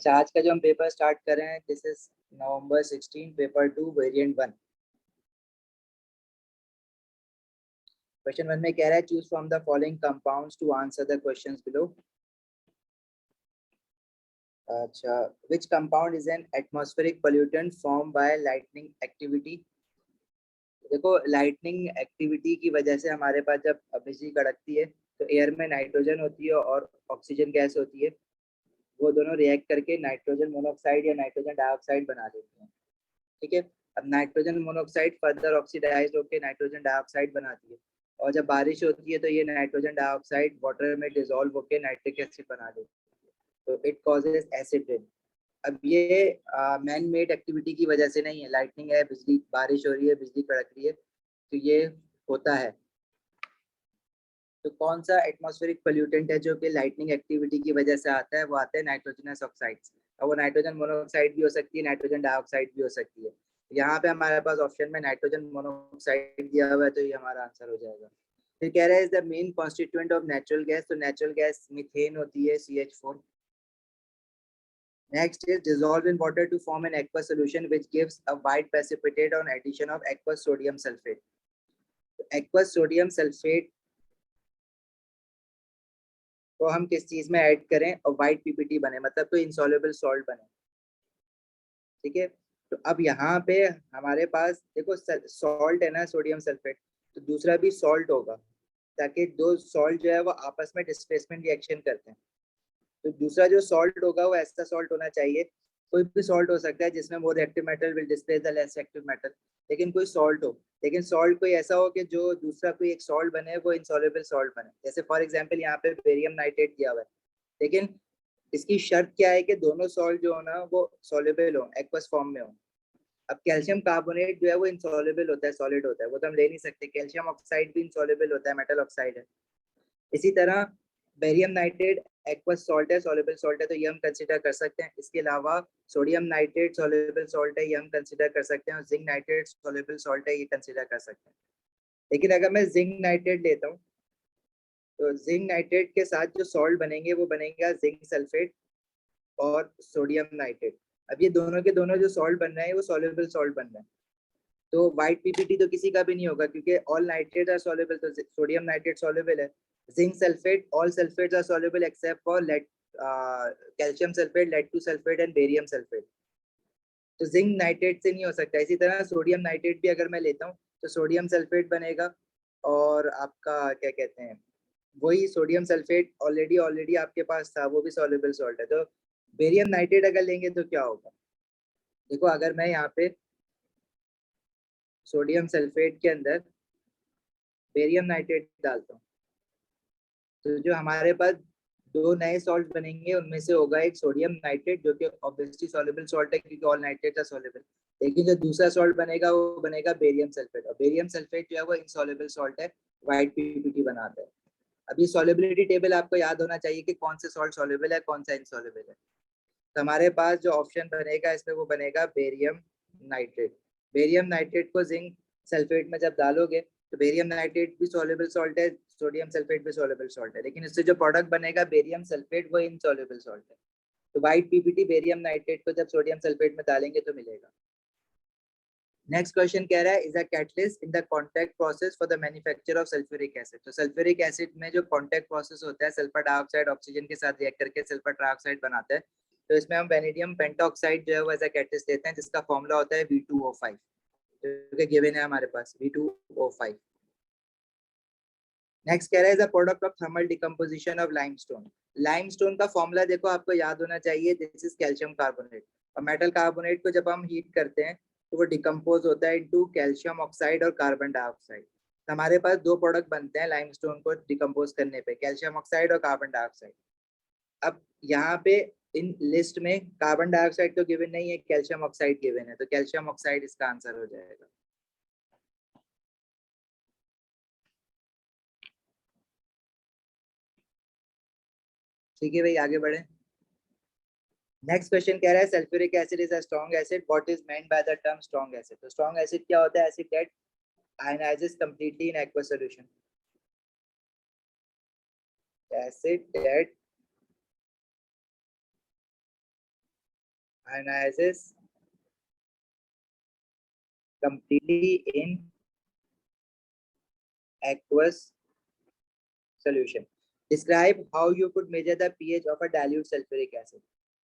अच्छा, आज का जो हम पेपर स्टार्ट कर रहे हैं, this is November 16 paper 2 variant 1। Question 1 में कह रहा है choose from the following compounds to answer the questions below. अच्छा, which compound is an atmospheric pollutant form by lightning activity. देखो, लाइटनिंग एक्टिविटी की वजह से हमारे पास जब बिजली कड़कती है तो एयर में नाइट्रोजन होती है और ऑक्सीजन गैस होती है। वो दोनों रिएक्ट करके नाइट्रोजन मोनोऑक्साइड या नाइट्रोजन डाइऑक्साइड बना देती हैं। ठीक है। अब नाइट्रोजन मोनोऑक्साइड फर्दर ऑक्सीडाइज होकर नाइट्रोजन डाइऑक्साइड बनाती है, और जब बारिश होती है तो ये नाइट्रोजन डाइऑक्साइड वाटर में डिसॉल्व होकर नाइट्रिक एसिड बना देती है, तो इट कॉजेज एसिड रेन। अब ये मैन मेड एक्टिविटी की वजह से नहीं है, लाइटनिंग है, बिजली, बारिश हो रही है, बिजली कड़क रही है, तो ये होता है। तो कौन सा एटमॉस्फेरिक पोल्यूटेंट है जो कि लाइटनिंग एक्टिविटी की वजह से आता है? वो आता है नाइट्रोजनस ऑक्साइड्स। और वो नाइट्रोजन मोनोऑक्साइड भी हो सकती है, नाइट्रोजन डाइऑक्साइड भी हो सकती है। यहाँ पे हमारे पास ऑप्शन में नाइट्रोजन मोनोऑक्साइड दिया हुआ है, तो ये हमारा आंसर हो जाएगा। फिर कह रहा है is the main constituent of natural gas, तो नेचुरल गैस मीथेन होती है, CH4। Next is dissolved in water to form an aqueous solution which gives a white precipitate on addition of aqueous sodium sulfate. Aqueous sodium sulfate को हम किस चीज में add करें और व्हाइट पीपीटी बने, मतलब कोई इंसॉल्युबल सॉल्ट बने। ठीक है। तो अब यहाँ पे हमारे पास देखो सॉल्ट है ना, सोडियम सल्फेट, तो दूसरा भी सॉल्ट होगा, ताकि दो सॉल्ट जो है वो आपस में डिस्प्लेसमेंट रिएक्शन करते हैं। तो दूसरा जो सॉल्ट होगा वो ऐसा सॉल्ट होना चाहिए, कोई भी सॉल्ट हो सकता है जिसमें more active metal will displace the less active metal, लेकिन कोई सॉल्ट हो, लेकिन सॉल्ट कोई ऐसा हो कि जो दूसरा कोई एक सॉल्ट बने वो इनसॉल्युबल सॉल्ट बने। जैसे फॉर एग्जांपल यहाँ पे बेरियम नाइट्रेट दिया हुआ है, लेकिन इसकी शर्त क्या है कि दोनों सॉल्ट जो हो ना वो सॉल्युबल हो, एक्वस फॉर्म में हो। अब कैल्शियम कार्बोनेट जो है वो इनसॉल्युबल होता है, सॉलिड होता है, वो तो हम ले नहीं सकते। कैल्शियम ऑक्साइड भी इनसॉल्युबल होता है, मेटल ऑक्साइड है। इसी तरह बेरियम नाइट्रेट एक्वस सॉल्ट है, सॉल्युबल सॉल्ट है, तो ये हम कंसीडर कर सकते हैं। इसके अलावा सोडियम नाइट्रेट सॉल्युबल सॉल्ट है, ये हम कंसीडर कर सकते हैं, और जिंक नाइट्रेट सॉल्युबल सॉल्ट है, ये कंसीडर कर सकते हैं। लेकिन अगर मैं जिंक नाइट्रेट लेता हूँ तो जिंक नाइट्रेट के साथ जो सॉल्ट बनेंगे वो बनेगा जिंक सल्फेट और सोडियम नाइट्रेट। अब ये दोनों के दोनों जो सॉल्ट बन रहे हैं वो सॉल्युबल सॉल्ट बन रहे हैं, तो व्हाइट पीपीटी तो किसी का भी नहीं होगा, क्योंकि ऑल नाइट्रेट आर सॉल्युबल, तो सोडियम नाइट्रेट सॉल्युबल है। Zinc sulphate, all sulphates are soluble except for lead, calcium sulphate, lead two sulphate and barium sulphate, तो जिंक नाइट्रेट से नहीं हो सकता। इसी तरह सोडियम नाइट्रेट भी अगर मैं लेता हूँ तो सोडियम सल्फेट बनेगा, और आपका क्या कहते हैं, वही सोडियम सल्फेट ऑलरेडी ऑलरेडी आपके पास था, वो भी सॉल्युबल सॉल्ट है। तो बेरियम नाइट्रेट अगर लेंगे तो क्या होगा? देखो, अगर मैं यहाँ पे सोडियम सल्फेट के अंदर बेरियम नाइट्रेट डालता हूँ, तो जो हमारे पास दो नए सॉल्ट बनेंगे उनमें से होगा एक सोडियम नाइट्रेट, जो कि ऑब्वियसली सॉल्युबल सॉल्ट है क्योंकि ऑल नाइट्रेट आर सॉल्युबल। लेकिन जो दूसरा सॉल्ट बनेगा वो बनेगा बेरियम सल्फेट, और बेरियम सल्फेट जो है वो इनसॉल्युबल सॉल्ट है, व्हाइट पीपीटी बनाता है। अभी सॉल्युबिलिटी टेबल आपको याद होना चाहिए कि कौन से सॉल्ट सॉल्युबल है, कौन सा इनसॉल्युबल है। तो हमारे पास जो ऑप्शन बनेगा इसमें वो बनेगा बेरियम नाइट्रेट। बेरियम नाइट्रेट को जिंक सल्फेट में जब डालोगे तो बेरियम नाइट्रेट भी सॉल्युबल सॉल्ट है, सोडियम सल्फेट भी सॉल्युबल सॉल्ट है, लेकिन इससे जो प्रोडक्ट बनेगा बेरियम सल्फेट वो इनसॉल्युबल सॉल्ट है। तो व्हाइट पीपीटी बेरियम नाइट्रेट को जब सोडियम सल्फेट में डालेंगे तो मिलेगा। नेक्स्ट क्वेश्चन कह रहा है is a catalyst in the contact process for the manufacture of sulphuric acid. तो सल्फ्यूरिक एसिड में जो कॉन्टैक्ट प्रोसेस होता है, सल्फर डाइऑक्साइड ऑक्सीजन के साथ रिएक्ट करके सल्फर ट्राइऑक्साइड बनाता है, तो इसमें हम वेनेडियम पेंटॉक्साइड जो है वो एज अ कैटलिस्ट लेते हैं, जिसका फॉर्मूला होता है V2O5, जो कि गिवन है हमारे पास V2O5। नेक्स्ट कह रहा है is a product of thermal decomposition of limestone. Limestone का फॉर्मूला देखो आपको याद होना चाहिए, दिस इज कैल्शियम कार्बोनेट, और मेटल कार्बोनेट को जब हम हीट करते हैं तो वो डिकम्पोज होता है इनटू कैल्शियम ऑक्साइड और कार्बन डाइऑक्साइड। तो हमारे पास दो प्रोडक्ट बनते हैं लाइमस्टोन को डिकम्पोज करने पे, कैल्शियम ऑक्साइड और कार्बन डाइऑक्साइड। अब यहाँ पे इन लिस्ट में कार्बन डाइऑक्साइड तो गिवन नहीं है, कैल्शियम ऑक्साइड गिवन है, तो कैल्शियम ऑक्साइड इसका आंसर हो जाएगा। ठीक है भाई, आगे बढ़े। नेक्स्ट क्वेश्चन कह रहा है sulphuric acid is a strong acid, what is meant by the term strong acid. तो स्ट्रॉन्ग एसिड क्या होता है? Acid that ionizes completely in aqueous solution. Acid that ionizes completely in aqueous solution. Describe how you could measure the pH of a dilute sulfuric acid.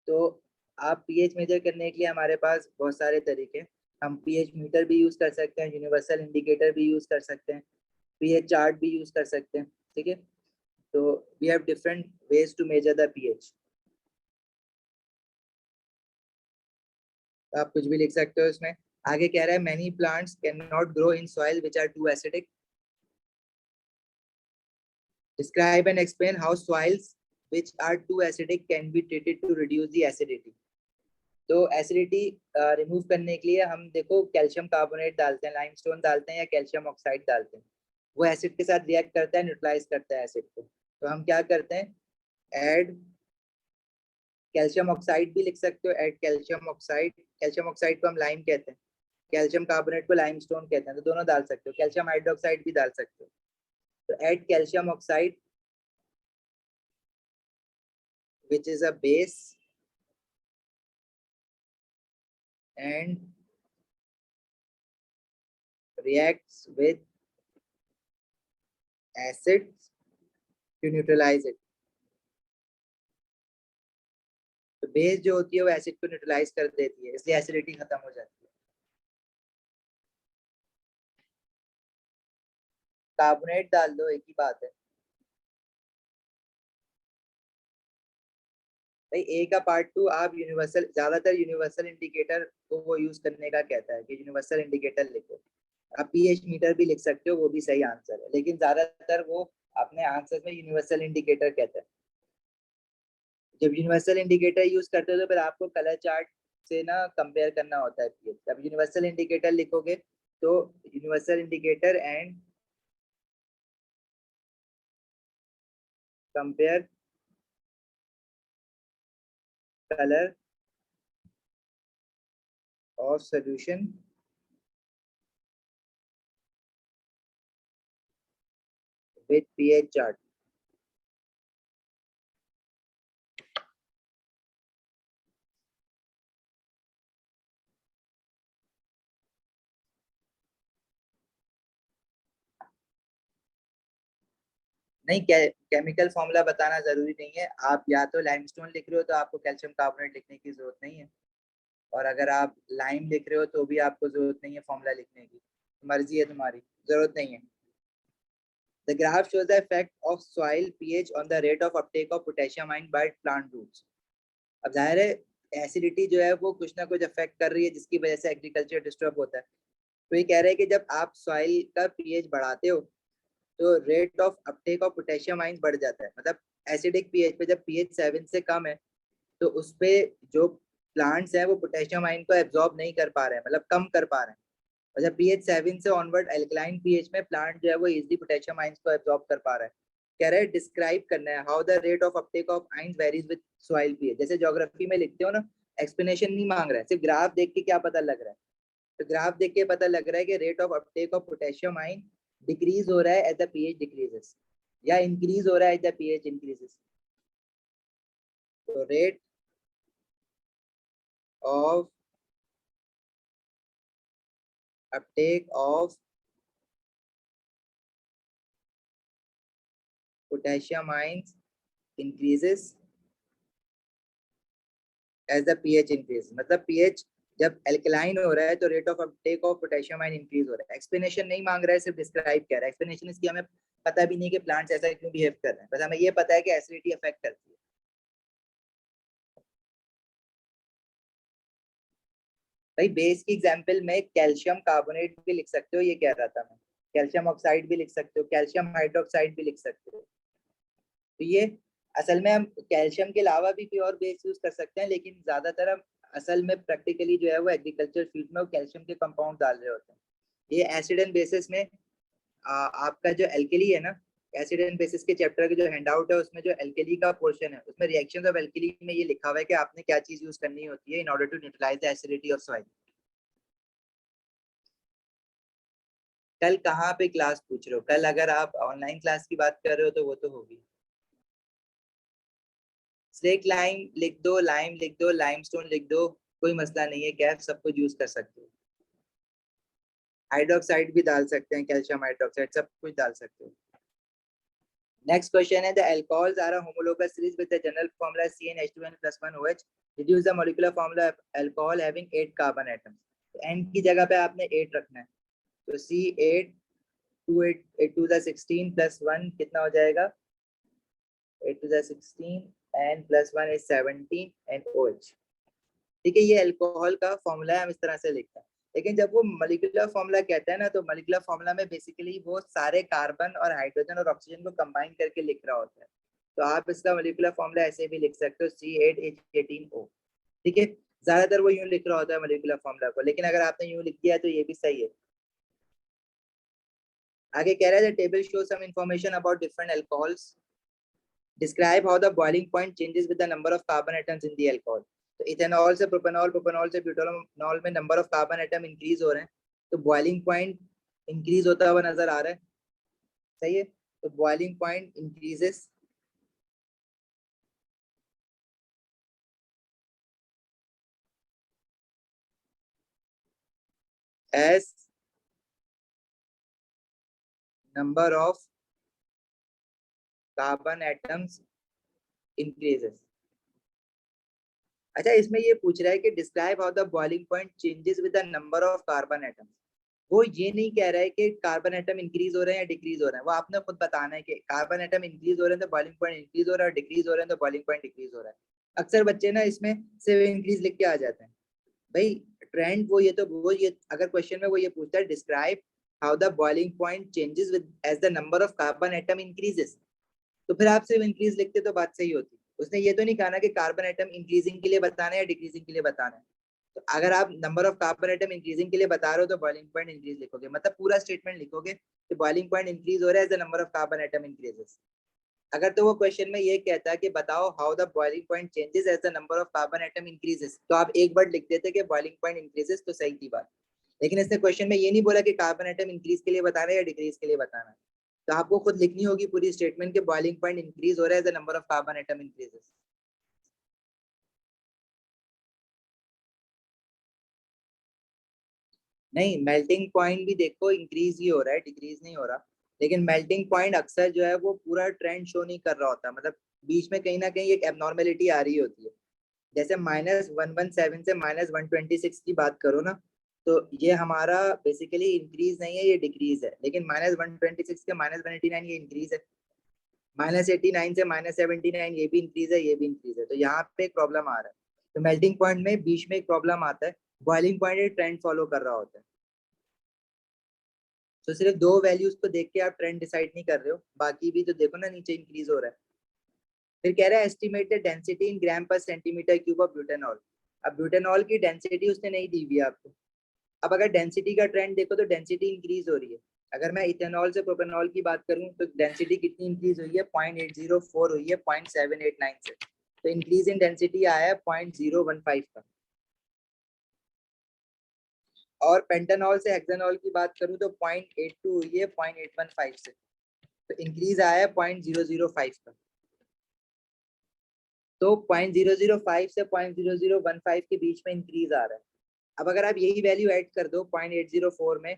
तो आप pH major करने के लिए हमारे पास बहुत सारे तरीके हैं. हम pH मीटर भी यूज कर सकते हैं, यूनिवर्सल इंडिकेटर भी यूज कर सकते हैं, pH चार्ट भी यूज कर सकते हैं. ठीक है, तो we have different ways to measure the pH. आप कुछ भी लिख सकते हो इसमें. आगे कह रहा है many plants cannot grow in soil which are too acidic. Describe and explain how soils which are too acidic can be treated to reduce the acidity. तो एसिडिटी रिमूव करने के लिए हम देखो कैल्शियम कार्बोनेट डालते हैं, लाइमस्टोन डालते हैं या कैल्शियम ऑक्साइड डालते हैं. वो एसिड के साथ रिएक्ट करता है, न्यूट्रलाइज करता है एसिड को. तो हम क्या करते हैं, ऐड कैल्शियम ऑक्साइड भी लिख सकते हो, add calcium oxide. Calcium oxide को हम लाइम कहते हैं, कैल्शियम कार्बोनेट को लाइमस्टोन कहते हैं. तो दोनों डाल सकते हो, कैल्शियम हाइड्रोक्साइड भी डाल सकते हो. तो add calcium oxide which is a base and reacts with acids to neutralize it. तो बेस जो होती है वो एसिड को न्यूट्रलाइज कर देती है, इसलिए एसिडिटी खत्म हो जाती है. कार्बोनेट डाल दो, एक ही बात है भाई. ए का पार्ट 2 आप यूनिवर्सल, ज्यादातर यूनिवर्सल इंडिकेटर को वो यूज करने का कहता है कि यूनिवर्सल इंडिकेटर लिखो. आप पीएच मीटर भी लिख सकते हो, वो भी सही आंसर है, लेकिन ज्यादातर वो अपने आंसर में यूनिवर्सल इंडिकेटर कहता है. जब यूनिवर्सल इंडिकेटर यूज करते हो तो फिर आपको कलर चार्ट से ना कंपेयर करना होता है पीएच. जब यूनिवर्सल इंडिकेटर लिखोगे तो universal indicator and compare color of solution with pH chart. नहीं, केमिकल फॉर्मूला बताना जरूरी नहीं है. आप या तो लाइमस्टोन लिख रहे हो तो आपको कैल्शियम कार्बोनेट लिखने की जरूरत नहीं है, और अगर आप लाइम लिख रहे हो तो भी आपको जरूरत नहीं है फॉर्मूला लिखने की. मर्जी है तुम्हारी, जरूरत नहीं है. The graph shows the effect of soil pH on the rate of uptake of potassium ion by plant roots. अब जाहिर है एसिडिटी जो है वो कुछ ना कुछ अफेक्ट कर रही है जिसकी वजह से एग्रीकल्चर डिस्टर्ब होता है. तो ये कह रहे हैं कि जब आप सॉइल का पीएच बढ़ाते हो तो rate of uptake of potassium ions बढ़ जाता है. मतलब एसिडिक पीएच पे जब पीएच 7 से कम है तो उस पे जो प्लांट्स हैं वो पोटेशियम आयन को एब्जॉर्ब नहीं कर पा रहे हैं, मतलब कम कर पा रहे हैं. और जब पीएच 7 से ऑनवर्ड एल्कलाइन पीएच में प्लांट जो है वो इजीली पोटेशियम आयंस को एब्जॉर्ब कर पा रहा है. कह रहे हैं डिस्क्राइब करना है how the rate of uptake of ions varies with soil pH. जैसे ज्योग्राफी में लिखते हो ना, एक्सप्लेनेशन नहीं मांग रहा है, सिर्फ ग्राफ देख के क्या पता लग रहा है. तो ग्राफ देख के पता लग रहा है कि rate of uptake of potassium ion decrease हो रहा है एज द पीएच डिक्रीजेस, या इंक्रीज हो रहा है एज द पीएच इंक्रीजेस. तो rate of uptake of potassium ions increases as the pH increase. मतलब पीएच जब एल्कलाइन हो रहा है तो rate of uptake of potassium ion increase हो रहा है. एक्सप्लेनेशन नहीं मांग रहा है, सिर्फ डिस्क्राइब कर रहा है. एक्सप्लेनेशन इसकी हमें पता भी नहीं कि प्लांट्स ऐसा क्यों बिहेव कर रहे हैं, बस हमें ये पता है कि एसिडिटी अफेक्ट करती है. भाई बेस की एग्जांपल में कैल्शियम कार्बोनेट भी लिख सकते हो, ये कह रहा था मैं. कैल्शियम ऑक्साइड भी लिख सकते हो, कैल्शियम हाइड्रोक्साइड भी लिख सकते हो. तो ये असल में हम कैल्शियम के अलावा भी कोई और बेस यूज कर सकते हैं, लेकिन ज्यादातर हम असल में प्रैक्टिकली जो है वो एग्रीकल्चर फील्ड में वो कैल्शियम के कंपाउंड डाल रहे होते हैं. ये एसिड एंड बेसिस में आपका जो एल्केली है ना, एसिड एंड बेसिस के चैप्टर के जो हैंडआउट है उसमें जो एल्केली का पोर्शन है उसमें रिएक्शंस ऑफ एल्केली में ये लिखा हुआ है कि आपने क्या चीज यूज करनी होती है in order to neutralise the acidity of soil. कल कहाँ पे क्लास पूछ रहे हो? कल अगर आप ऑनलाइन क्लास की बात कर रहे हो तो वो तो होगी. स्लेक लाइम लिख दो, लाइम लिख दो, लाइमस्टोन लिख दो, कोई मसला नहीं है, कैफ सब कुछ यूज कर सकते हो। हाइड्रोक्साइड भी डाल सकते हैं, कैल्शियम हाइड्रोक्साइड सब कुछ डाल सकते हो। नेक्स्ट क्वेश्चन है, the alcohols are a homologous series with the general formula CnH2n+1OH। Reduce the molecular formula of alcohol having 8 carbon atoms. N की जगह पे आपने 8 रखना है, तो C8 2 8 टू द 16 प्लस 1 कितना हो जाएगा, 8 two the 16 and plus 1 is 17 and OH। ठीक है, ये अल्कोहल का फॉर्मूला है, हम इस तरह से लिखते हैं। लेकिन जब वो मॉलिक्यूलर फॉर्मूला कहता है ना, तो मॉलिक्यूलर फॉर्मूला में बेसिकली वो सारे कार्बन और हाइड्रोजन और ऑक्सीजन को कंबाइन करके लिख रहा होता है। तो आप इसका मॉलिक्यूलर फॉर्मूला ऐसे भी लिख सकते हो, C8H18O। ठीक है, ज्यादातर वो यूं लिख रहा होता है मॉलिक्यूलर फॉर्मूला को, लेकिन अगर आपने यूं लिख दिया तो ये भी सही है। आगे कह रहा है, the table show some information about different alcohols. Describe how the boiling point changes with the number of carbon atoms in the alcohol. तो इथेनॉल से प्रोपेनॉल, प्रोपेनॉल से ब्यूटानॉल में number of carbon atom increase हो रहे हैं, तो boiling point increase होता हुआ नजर आ रहा है। सही है, तो boiling point increases as number of carbon atoms increases. अच्छा, इसमें ये पूछ रहा है कि describe how the boiling point changes with the number of carbon atoms. वो ये नहीं कह रहा है कि कार्बन एटम इंक्रीज हो रहे हैं या डिक्रीज हो रहे हैं, वो आपने खुद बताना है कि कार्बन एटम इंक्रीज हो रहे हैं तो बॉइलिंग पॉइंट इंक्रीज हो रहा है, और डिक्रीज हो रहे हैं तो बॉइलिंग पॉइंट डिक्रीज हो रहा है। अक्सर बच्चे ना इसमें सिर्फ इंक्रीज लिख के आ जाते हैं। भाई ट्रेंड वो ये तो वो ये अगर क्वेश्चन में वो ये पूछता है describe how the boiling point changes with as the number of carbon atom increases, तो फिर आप सिर्फ इंक्रीज लिखते तो बात सही होती। उसने ये तो नहीं कहा ना कि कार्बन एटम इंक्रीजिंग के लिए बताना है या डिक्रीजिंग के लिए बताना है। तो अगर आप number of carbon atom increasing के लिए बता रहे हो तो बॉइलिंग पॉइंट इंक्रीज लिखोगे, मतलब पूरा स्टेटमेंट लिखोगे कि बॉइलिंग पॉइंट इंक्रीज हो रहा है as the number of carbon atom increases. अगर तो वो क्वेश्चन में ये कहता है कि बताओ how the boiling point changes as the number of carbon atom increases, तो आप एक वर्ड लिख देते कि बॉइलिंग पॉइंट इंक्रीजेस, तो सही थी बात। लेकिन इसने क्वेश्चन में ये नहीं बोला कि कार्बन एटम इंक्रीज के लिए बताना है या डिक्रीज के लिए बताना है। तो आपको खुद लिखनी होगी पूरी स्टेटमेंट के बॉइलिंग पॉइंट इंक्रीज हो रहा है as the number of carbon atom increases. नहीं, मेल्टिंग पॉइंट भी देखो इंक्रीज ही हो रहा है, डिक्रीज नहीं हो रहा। लेकिन मेल्टिंग पॉइंट अक्सर जो है वो पूरा ट्रेंड शो नहीं कर रहा होता, मतलब बीच में कहीं ना कहीं एक एबनॉर्मेलिटी आ रही होती है। जैसे -117 से -126 की बात करो ना, तो ये हमारा बेसिकली इंक्रीज नहीं है, ये डिक्रीज है। लेकिन -126 से -189 ये इंक्रीज है। -89 से -79 ये भी इंक्रीज है, ये भी इंक्रीज है। तो यहाँ पे एक प्रॉब्लम आ रहा है। तो मेल्टिंग पॉइंट में बीच में एक प्रॉब्लम आता है, बॉइलिंग पॉइंट ट्रेंड फॉलो कर रहा होता है। तो सिर्फ दो वैल्यूज को देख के आप ट्रेंड डिसाइड नहीं कर रहे हो, बाकी भी तो देखो ना, नीचे इंक्रीज हो रहा है। फिर कह रहा है एस्टिमेट द डेंसिटी इन ग्राम पर सेंटीमीटर क्यूब ऑफ ब्यूटेनॉल। अब ब्यूटेनॉल की डेंसिटी उसने नहीं दी हुई है आपको। अब अगर डेंसिटी का ट्रेंड देखो तो डेंसिटी इंक्रीज हो रही है। अगर मैं इथेनॉल से प्रोपेनॉल की बात करूं तो डेंसिटी कितनी इंक्रीज हुई है, 0.804 हुई है 0.789 से। तो इंक्रीज इन डेंसिटी आया है 0.015 का। और पेंटानॉल से हेक्सानॉल की बात करूं तो 0.82 हुई है 0.815 से। तो इंक्रीज आया है 0.005 का। तो 0.005 से 0.0015 के बीच में इंक्रीज आ रहा है। अब अगर आप यही वैल्यू ऐड कर दो 0.804 में,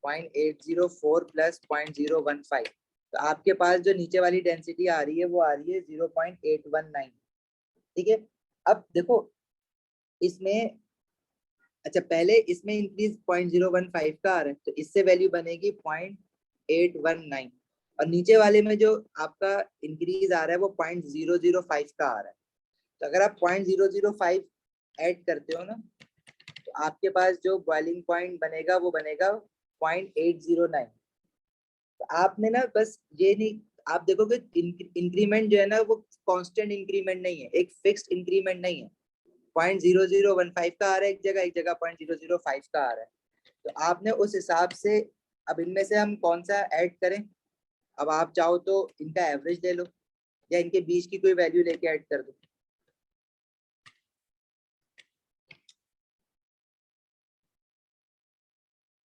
0.804 प्लस 0.015, तो आपके पास जो नीचे वाली डेंसिटी आ रही है वो आ रही है 0.819। ठीक है, अब देखो इसमें, अच्छा पहले इसमें इंक्रीज 0.015 का आ रहा है, तो इससे वैल्यू बनेगी 0.819। और नीचे वाले में जो आपका इंक्रीज आ रहा है वो 0.005 का आ रहा है। तो अगर आप 0.005 ऐड करते हो ना, तो आपके पास जो बॉइलिंग पॉइंट बनेगा वो बनेगा 0.809। तो आपने ना बस ये नहीं, आप देखोगे इंक्रीमेंट जो है ना वो कांस्टेंट इंक्रीमेंट नहीं है, एक फिक्स्ड इंक्रीमेंट नहीं है। 0.0015 का आ रहा है एक जगह 0.005 का आ रहा है। तो आपने उस हिसाब से, अब इनमें से हम कौन सा ऐड करें। अब आप चाहो तो इनका एवरेज ले लो या इनके बीच की कोई वैल्यू लेके ऐड कर दो।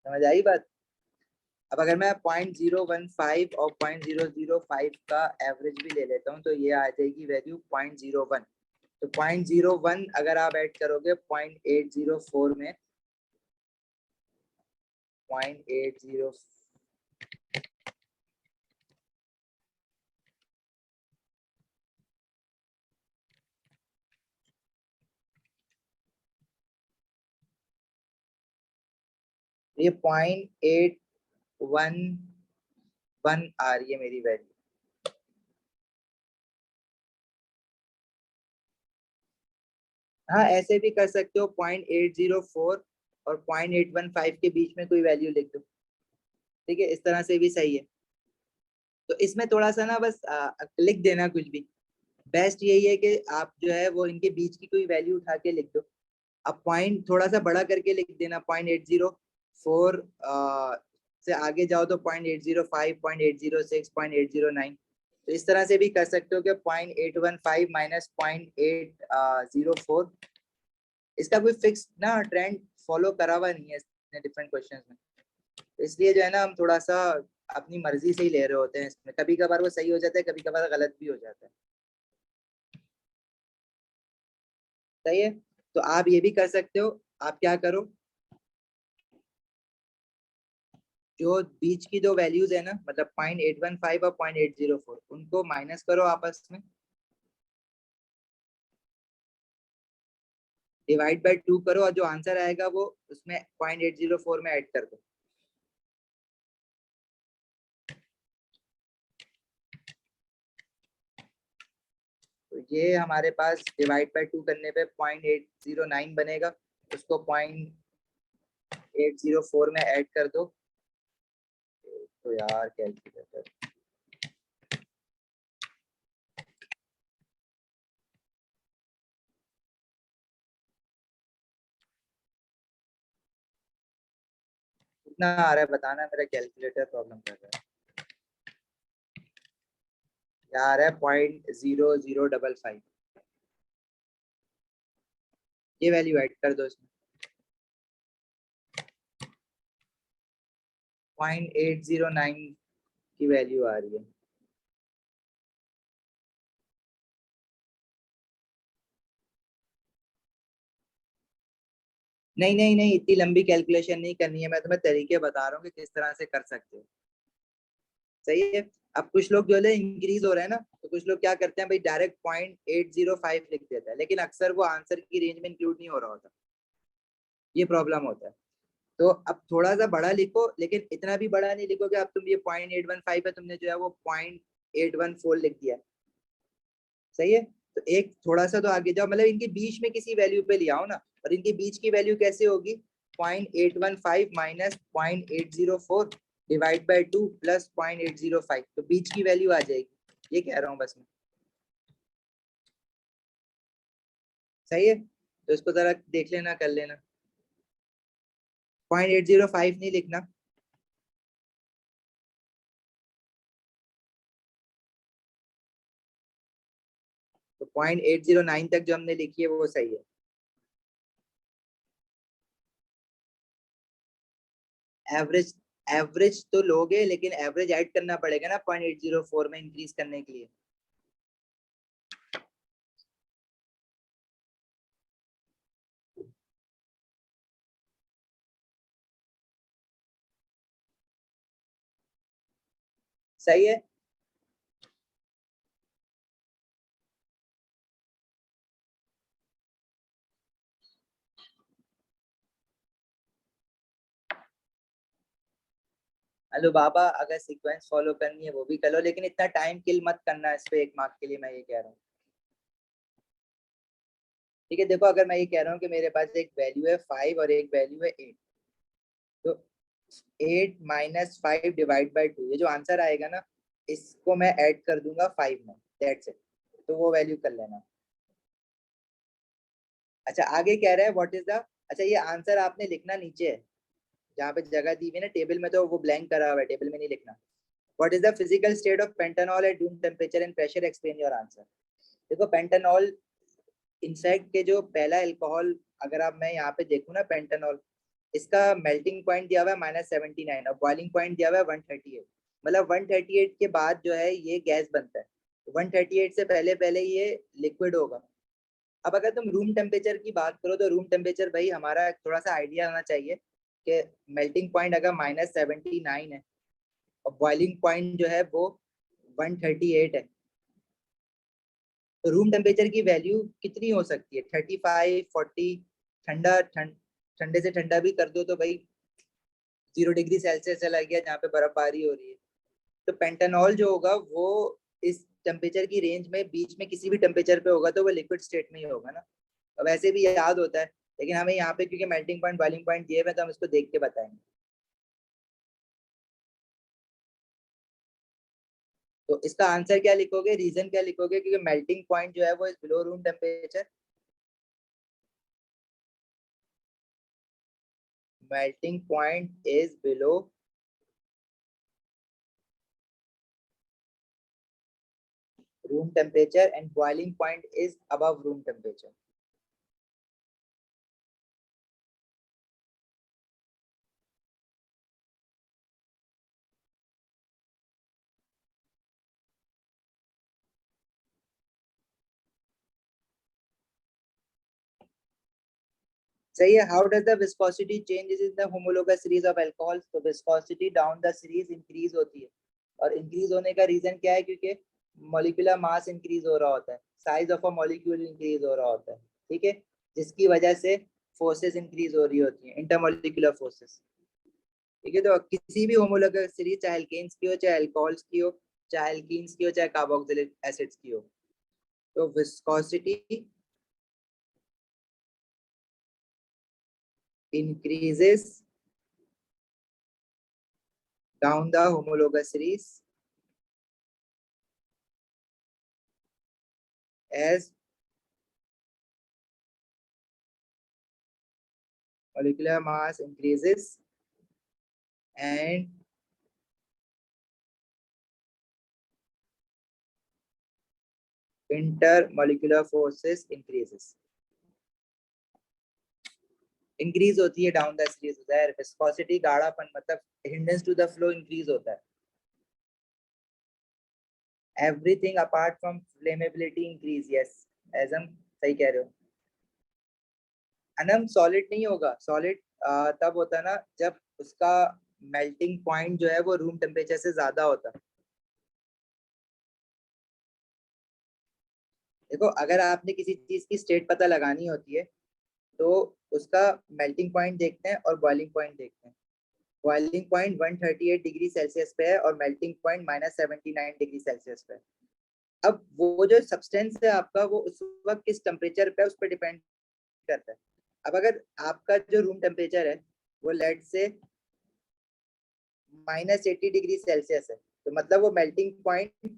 समझ आई बात। अब अगर मैं 0.015 और 0.005 का एवरेज भी ले लेता हूँ तो ये आ जाएगी वैल्यू 0.01। तो 0.01 अगर आप ऐड करोगे 0.804 में 0.80 ये 0.811 आ रही है मेरी वैल्यू। हाँ ऐसे भी कर सकते हो 0.804 और 0.815 के बीच में कोई वैल्यू लिख दो, ठीक है, इस तरह से भी सही है। तो इसमें थोड़ा सा ना बस लिख देना कुछ भी, बेस्ट यही है कि आप जो है वो इनके बीच की कोई वैल्यू उठा के लिख दो। अब पॉइंट थोड़ा सा बड़ा करके लिख देना 0.804 से आगे जाओ तो 0.805, 0.806, 0.809। तो इस तरह से भी कर सकते हो कि 0.815 माइनस 0.804। इसका कोई फिक्स ना ट्रेंड फॉलो करा हुआ नहीं है डिफरेंट क्वेश्चंस में, इसलिए जो है ना हम थोड़ा सा अपनी मर्जी से ही ले रहे होते हैं इसमें, कभी कभार वो सही हो जाता है, कभी कभार गलत भी हो जाता है। सही है, तो आप ये भी कर सकते हो। आप क्या करो, जो बीच की दो वैल्यूज है ना, मतलब 0.815 और 0.804, उनको माइनस करो आपस में, डिवाइड बाय 2 करो, और जो आंसर आएगा वो उसमें 0.804 में ऐड कर दो। तो ये हमारे पास डिवाइड बाय 2 करने पे 0.809 बनेगा, उसको 0.804 में ऐड कर दो। तो यार कैलकुलेटर, कितना आ रहा है बताना, मेरा कैलकुलेटर प्रॉब्लम कर रहा है। आ रहा है 0.0055, ये वैल्यू ऐड कर दो इसमें। 0.809 की वैल्यू आ रही है। नहीं नहीं नहीं, इतनी लंबी कैलकुलेशन नहीं करनी है, मैं तुम्हें तरीके बता रहा हूँ कि किस तरह से कर सकते हो। सही है। अब कुछ लोग जो है इंक्रीज हो रहे हैं ना, तो कुछ लोग क्या करते हैं भाई, डायरेक्ट 0.805 लिख देता है, लेकिन अक्सर वो आंसर की रेंज में इंक्लूड नहीं हो रहा होता, ये प्रॉब्लम होता है। तो अब थोड़ा सा बड़ा लिखो, लेकिन इतना भी बड़ा नहीं लिखोगे। अब तुम ये 0.815 है, तुमने जो है वो 0.814 लिख दिया, सही है। तो एक थोड़ा सा तो आगे जाओ, मतलब इनके बीच में किसी वैल्यू पे ले आओ ना, और इनके बीच की वैल्यू कैसे होगी, 0.815 माइनस 0.804 डिवाइड बाय 2 प्लस 0.805, तो बीच की वैल्यू आ जाएगी, ये कह रहा हूँ बस मैं। सही है, तो इसको जरा देख लेना, कर लेना। 0.805 नहीं लिखना, तो 0.809 तक जो हमने लिखी है वो सही है। एवरेज, एवरेज तो लोगे, लेकिन एवरेज ऐड करना पड़ेगा ना 0.804 में इंक्रीज करने के लिए। सही है, हेलो बाबा, अगर सीक्वेंस फॉलो करनी है वो भी कर लो, लेकिन इतना टाइम किल मत करना इस पे 1 मार्क के लिए, मैं ये कह रहा हूँ। ठीक है, देखो अगर मैं ये कह रहा हूँ कि मेरे पास एक वैल्यू है 5 और एक वैल्यू है 8, तो 8 माइनस 5 डिवाइड बाई 2, ये जो आंसर आएगा ना, इसको मैं ऐड कर दूंगा 5 में, दैट्स इट। तो वो वैल्यू कर लेना। अच्छा आगे कह रहा है व्हाट इज द, अच्छा ये आंसर आपने लिखना नीचे है, जहाँ पे जगह दी हुई है ना टेबल में, तो वो ब्लैंक करा हुआ है, टेबल में नहीं लिखना। What is the physical state of pentanol at room temperature and pressure, explain your answer. देखो पेंटानॉल इंसेक्ट के जो पहला अल्कोहल, अगर आप मैं यहाँ पे देखूँ ना पेंटानॉल, इसका मेल्टिंग पॉइंट दिया हुआ है -79 और बॉइलिंग पॉइंट दिया हुआ है 138, मतलब 138 के बाद जो है ये गैस बनता है, 138 से पहले पहले ये लिक्विड होगा। अब अगर तुम रूम टेम्परेचर की बात करो तो रूम टेम्परेचर भाई हमारा थोड़ा सा आइडिया होना चाहिए कि मेल्टिंग पॉइंट अगर -79 है और बॉइलिंग पॉइंट जो है वो 138 है, तो रूम टेम्परेचर की वैल्यू कितनी हो सकती है? 35, 40। ठंडे से ठंडा भी कर दो तो भाई 0 डिग्री सेल्सियस चला गया जहाँ पे बर्फबारी हो रही है। तो पेंटानॉल जो होगा वो इस टेम्परेचर की रेंज में बीच में किसी भी टेम्परेचर पे होगा तो वो लिक्विड स्टेट में ही होगा ना। अब वैसे भी याद होता है, लेकिन हमें यहाँ पे क्योंकि मेल्टिंग पॉइंट बॉइलिंग पॉइंट दिए हुए तो हम इसको देख के बताएंगे। तो इसका आंसर क्या लिखोगे, रीजन क्या लिखोगे? क्योंकि मेल्टिंग पॉइंट जो है वो is below room temperature. Melting point is below room temperature and boiling point is above room temperature. सही है। How does the viscosity changes in the homologous series of alcohols? तो viscosity down the series increase होती है, और increase होने का reason क्या है? क्योंकि मॉलिक्यूलर मास इंक्रीज हो रहा होता है, size of a molecule increase हो रहा होता है, ठीक है, जिसकी वजह से फोर्सेस इंक्रीज हो रही होती हैं, इंटरमॉलिक्यूलर फोर्सेस। ठीक है, तो किसी भी होमोलोगस सीरीज चाहे एल्केन्स की हो, चाहे अल्कोहल्स की हो, चाहे एल्कीन्स की हो, चाहे कार्बोक्सिलिक एसिड्स की हो, तो viscosity increases down the homologous series as molecular mass increases and intermolecular forces increases। Increase होती है डाउन द सीरीज होता है, विस्कोसिटी गाढ़ापन मतलब hindrance to the flow increase होता है। Everything apart from flammability increase, yes एजम सही कह रहे हो। अनम सॉलिड नहीं होगा, सॉलिड तब होता है ना जब उसका मेल्टिंग पॉइंट जो है वो रूम टेम्परेचर से ज्यादा होता है। देखो अगर आपने किसी चीज की स्टेट पता लगानी होती है तो उसका मेल्टिंग पॉइंट देखते हैं और बॉइलिंग पॉइंट देखते हैं। बॉइलिंग पॉइंट 138 डिग्री सेल्सियस पे है और मेल्टिंग पॉइंट -79 डिग्री सेल्सियस पे है। अब वो जो सब्सटेंस है आपका वो उस वक्त किस टेम्परेचर पे है उस पर डिपेंड करता है। अब अगर आपका जो रूम टेम्परेचर है वो लेट से -80 डिग्री सेल्सियस है, तो मतलब वो मेल्टिंग पॉइंट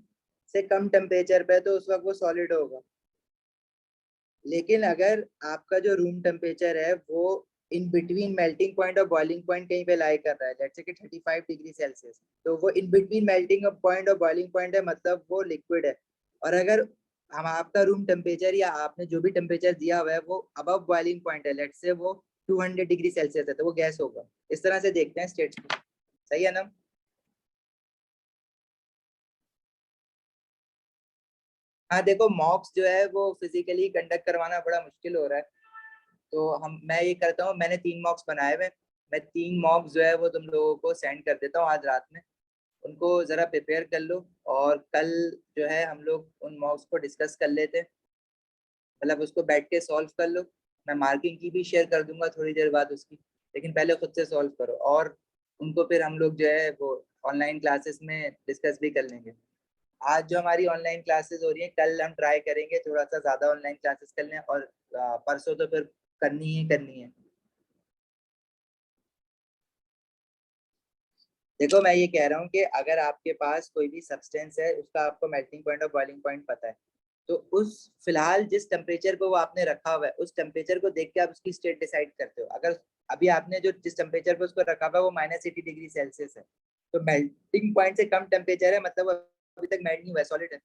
से कम टेम्परेचर पे है, तो उस वक्त वो सॉलिड होगा। लेकिन अगर आपका जो रूम टेम्परेचर है वो इन बिटवीन मेल्टिंग पॉइंट और बॉइलिंग पॉइंट कहीं पे लाई कर रहा है, लेट्स से कि 35 डिग्री सेल्सियस, तो वो इन बिटवीन मेल्टिंग पॉइंट और बॉइलिंग पॉइंट है, मतलब वो लिक्विड है। और अगर हम आपका रूम टेम्परेचर या आपने जो भी टेम्परेचर दिया हुआ है वो अबव बॉइलिंग पॉइंट है, लेट्स से वो 200 डिग्री सेल्सियस है, तो वो गैस होगा। इस तरह से देखते हैं स्टेट्स को। सही है ना? हाँ देखो मॉक्स जो है वो फिजिकली कंडक्ट करवाना बड़ा मुश्किल हो रहा है, तो हम मैं ये करता हूँ, मैंने 3 मॉक्स बनाए हुए। मैं 3 मॉक्स जो है वो तुम लोगों को सेंड कर देता हूँ आज रात में। उनको जरा प्रिपेयर कर लो और कल जो है हम लोग उन मॉक्स को डिस्कस कर लेते हैं, मतलब उसको बैठ के सॉल्व कर लो। मैं मार्किंग की भी शेयर कर दूंगा थोड़ी देर बाद उसकी, लेकिन पहले खुद से सॉल्व करो और उनको फिर हम लोग जो है वो ऑनलाइन क्लासेस में डिस्कस भी कर लेंगे। आज जो हमारी ऑनलाइन क्लासेस हो रही है, कल हम ट्राई करेंगे थोड़ा सा ज्यादा ऑनलाइन क्लासेस कर लें, और परसों तो फिर करनी ही करनी है। देखो मैं ये कह रहा हूँ कि अगर आपके पास कोई भी सब्सटेंस है उसका आपको मेल्टिंग पॉइंट और बॉइलिंग पॉइंट पता है, तो उस फिलहाल जिस टेम्परेचर को वो आपने रखा हुआ है उस टेम्परेचर को देख के आप उसकी स्टेट डिसाइड करते हो। अगर अभी आपने जो जिस टेम्परेचर पे उसको रखा हुआ है वो -80 डिग्री सेल्सियस है, तो मेल्टिंग पॉइंट से कम टेम्परेचर है, मतलब वो अभी तक मेल्ट नहीं हुआ है, सॉलिड है।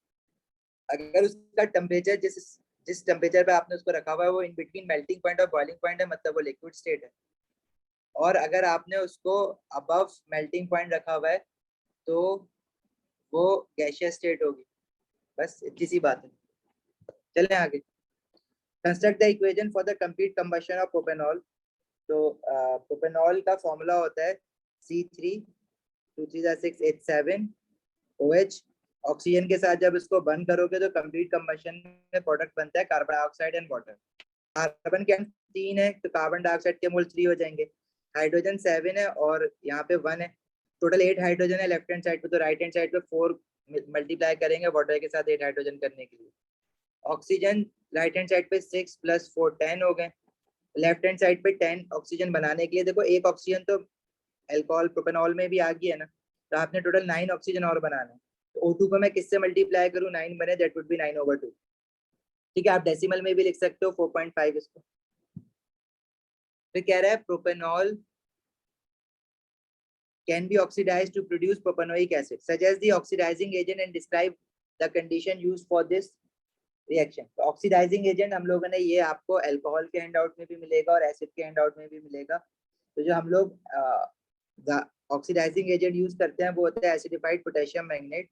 अगर उसका टेम्परेचर जिस जिस टेम्परेचर पे आपने उसको रखा हुआ है वो इन बिटवीन मेल्टिंग पॉइंट और बॉइलिंग पॉइंट है, मतलब वो लिक्विड स्टेट है। और अगर आपने उसको अबव मेल्टिंग पॉइंट रखा हुआ है तो वो गैशियस स्टेट होगी। बस इतनी सी बात है। चलें आगे। Construct the equation for the complete combustion of propanol. तो प्रोपेनॉल का फॉर्मूला होता है C3 2 3 6 8 7 OH। ऑक्सीजन के साथ जब इसको बर्न करोगे तो कंप्लीट कंबशन में प्रोडक्ट बनता है carbon dioxide and water. Carbon के 3 है तो कार्बन डाइऑक्साइड के मोल 3 हो जाएंगे। हाइड्रोजन 7 है और यहाँ पे 1 है। टोटल 8 हाइड्रोजन है लेफ्ट हैंड साइड पे, तो राइट हैंड साइड पे 4 मल्टीप्लाई करेंगे वाटर के साथ 8 हाइड्रोजन करने के लिए। ऑक्सीजन राइट हैंड साइड पे 6 + 4 10 हो गए। लेफ्ट हैंड साइड पे 10 ऑक्सीजन बनाने के लिए देखो एक ऑक्सीजन तो अल्कोहल प्रोपेनॉल में भी आ गई है ना, तो आपने टोटल 9 ऑक्सीजन और बनाना है। तो O2 को मैं किससे मल्टीप्लाई करूँ 9 बने, दैट वुड बी 9/2। ठीक है, आप डेसिमल में भी लिख सकते हो 4.5 इसको। फिर कह रहा है propanol can be oxidized to produce propanoic acid. Suggest the oxidizing agent and describe the condition used for this reaction. तो ऑक्सीडाइजिंग एजेंट हम लोगों ने ये आपको अल्कोहल के हैंड आउट में भी मिलेगा और एसिड के हैंड आउट में भी मिलेगा। तो जो हम लोग ऑक्सीडाइजिंग एजेंट यूज करते हैं वो होता है एसिडिफाइड पोटेशियम मैग्नेट।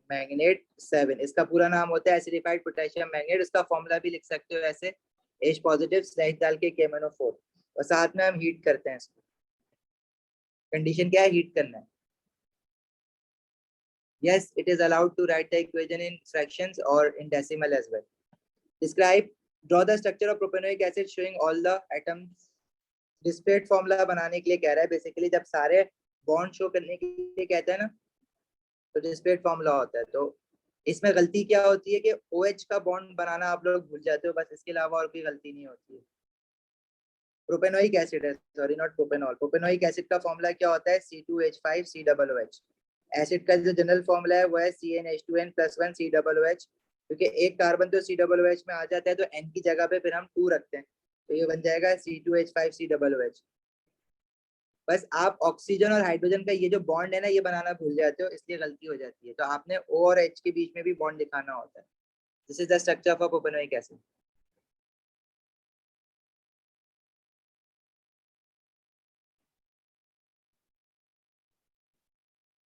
मैग्नेट 7 इसका पूरा नाम होता है एसिडिफाइड पोटेशियम मैग्नेट। इसका फॉर्मूला भी लिख सकते हो ऐसे H पॉजिटिव स्लैश डाल के KMnO4 और साथ में हम हीट करते हैं इसको। कंडीशन क्या है, हीट करना है। Yes, it is allowed to write the equation in fractions or in decimal as well. Describe, draw the structure of propanoic acid showing all the atoms. डिस्प्लेट formula बनाने के लिए कह रहा है बेसिकली, जब सारे बॉन्ड शो करने के लिए कहता है ना तो डिस्प्लेट फॉर्मूला होता है। तो इसमें गलती क्या होती है कि OH का बॉन्ड बनाना आप लोग भूल जाते हो, बस इसके अलावा और कोई गलती नहीं होती है। प्रोपेनोइक एसिड है, sorry not propanol. Propanoic acid का फॉर्मूला क्या होता है C2H5 COOH। एसिड का जो जनरल फॉर्मूला है वो है CnH2n+1 COOH। क्योंकि एक कार्बन तो COOH में आ जाता है तो N की जगह पे फिर हम 2 रखते हैं, तो ये बन जाएगा C2H5 COOH। बस आप ऑक्सीजन और हाइड्रोजन का ये जो बॉन्ड है ना ये बनाना भूल जाते हो, इसलिए गलती हो जाती है। तो आपने O और H के बीच में भी बॉन्ड दिखाना होता है। This is the structure of a propanoic acid.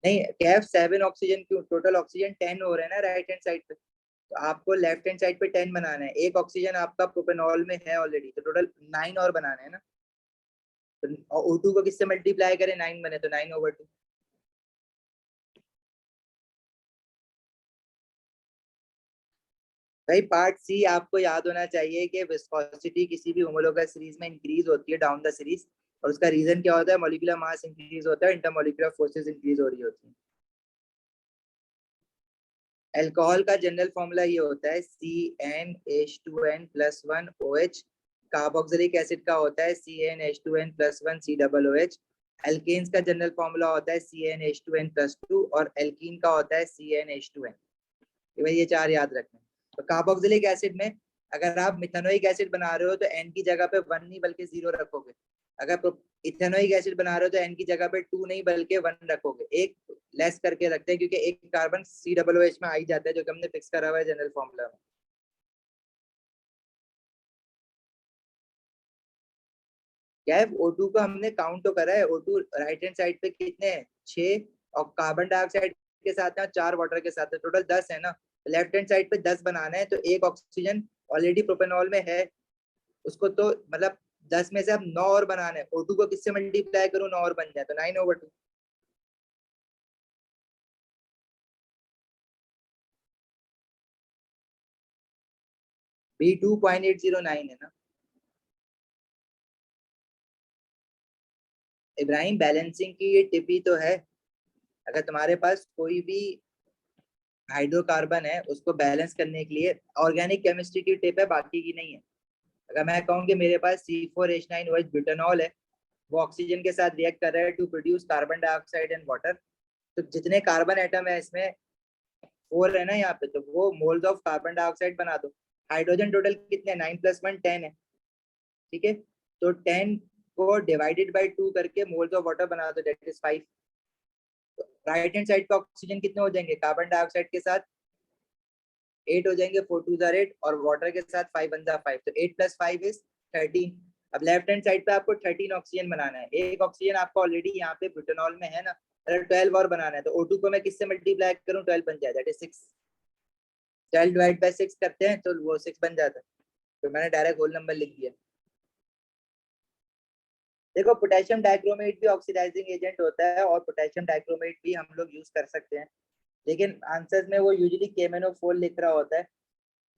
नहीं, कैफ 7 ऑक्सीजन क्यों, टोटल ऑक्सीजन 10 हो रहे हैं ना राइट हैंड साइड पे, तो आपको लेफ्ट हैंड साइड पे 10 बनाना है। एक ऑक्सीजन आपका प्रोपेनॉल में है ऑलरेडी, तो टोटल 9 और बनाने हैं ना। तो O2 को किससे मल्टीप्लाई करें 9 बने तो 9/2। भाई पार्ट सी आपको याद होना चाहिए कि विस्कोसिटी किसी भी होमोलोगस सीरीज में इंक्रीज होती है डाउन द सीरीज, और उसका रीजन क्या होता है, मॉलिक्यूलर मास इंक्रीज होता है, इंटरमॉलिक्यूलर फोर्सेस इंक्रीज हो रही होती है। अल्कोहल का जनरल फॉर्मूला ये होता है CnH2n+1OH। कार्बोक्सिलिक एसिड का होता है CnH2n+1 COOH। एल्केन्स का जनरल फॉर्मूला होता है CnH2n+2 और एल्कीन का होता है CnH2n। ये 4 याद रखना। तो कार्बोक्सिलिक एसिड में अगर आप मिथेनोइक एसिड बना रहे हो तो N की जगह पे 1 नहीं बल्कि 0 रखोगे। अगर इथेनोइक एसिड बना रहे हो तो N की जगह पे 2 नहीं बल्कि 1 रखोगे। एक लेस करके रखते हैं क्योंकि एक कार्बन COOH में आ ही जाता है, जो कि हमने फिक्स करा हुआ है जनरल फॉर्मूला में। क्या है, O2 का हमने काउंट तो करा है। O2 राइट हैंड साइड पे कितने हैं, 6, और कार्बन डाइऑक्साइड के साथ है 4 वाटर के साथ है, टोटल 10 है ना। लेफ्ट हैंड साइड पे 10 बनाना है, तो एक ऑक्सीजन ऑलरेडी प्रोपेनॉल में है, उसको तो मतलब 10 में से अब 9 और बनाना है। O2 को किससे मल्टीप्लाई करूं 9 और बन जाए तो 9/2। B2.809 है ना इब्राहिम। बैलेंसिंग की ये टिप ही तो है। अगर तुम्हारे पास कोई भी हाइड्रोकार्बन है उसको बैलेंस करने के लिए ऑर्गेनिक केमिस्ट्री की टिप है, बाकी की नहीं है। अगर मैं कहूँ कि मेरे पास C4H9OH ब्यूटानॉल है, वो ऑक्सीजन के साथ रिएक्ट कर रहा है to produce carbon dioxide and water, तो जितने कार्बन एटम है इसमें 4 है ना यहाँ पे, तो वो मोल्स ऑफ कार्बन डाइऑक्साइड बना दो। हाइड्रोजन टोटल कितने, 9+1 10 है, ठीक है। तो 10 को डिवाइडेड बाई 2 करके मोल्स ऑफ वाटर बना दो, that is 5। Right hand side पे ऑक्सीजन कितने हो जाएंगे, कार्बन डाइऑक्साइड के साथ 8 हो जाएंगे, 4 2 8, और वाटर के साथ 5 1 5, तो 8 + 5 इज 13। अब लेफ्ट हैंड साइड पे आपको 13 ऑक्सीजन बनाना है, एक ऑक्सीजन आपका ऑलरेडी यहाँ पे ब्यूटेनॉल में है ना, अगर 12 और बनाना है तो O2 को मैं किससे मल्टीप्लाई करूँ, 12 बन जाए, दैट इज 6, 12 डिवाइड बाय 6 करते हैं तो वो 6 बन जाता है, तो मैंने डायरेक्ट होल नंबर लिख दिया। देखो पोटेशियम डाइक्रोमेट भी ऑक्सीडाइजिंग एजेंट होता है और पोटेशियम डाइक्रोमेट भी हम लोग यूज कर सकते हैं, लेकिन आंसर्स में वो यूजुअली KMnO4 लिख रहा होता है,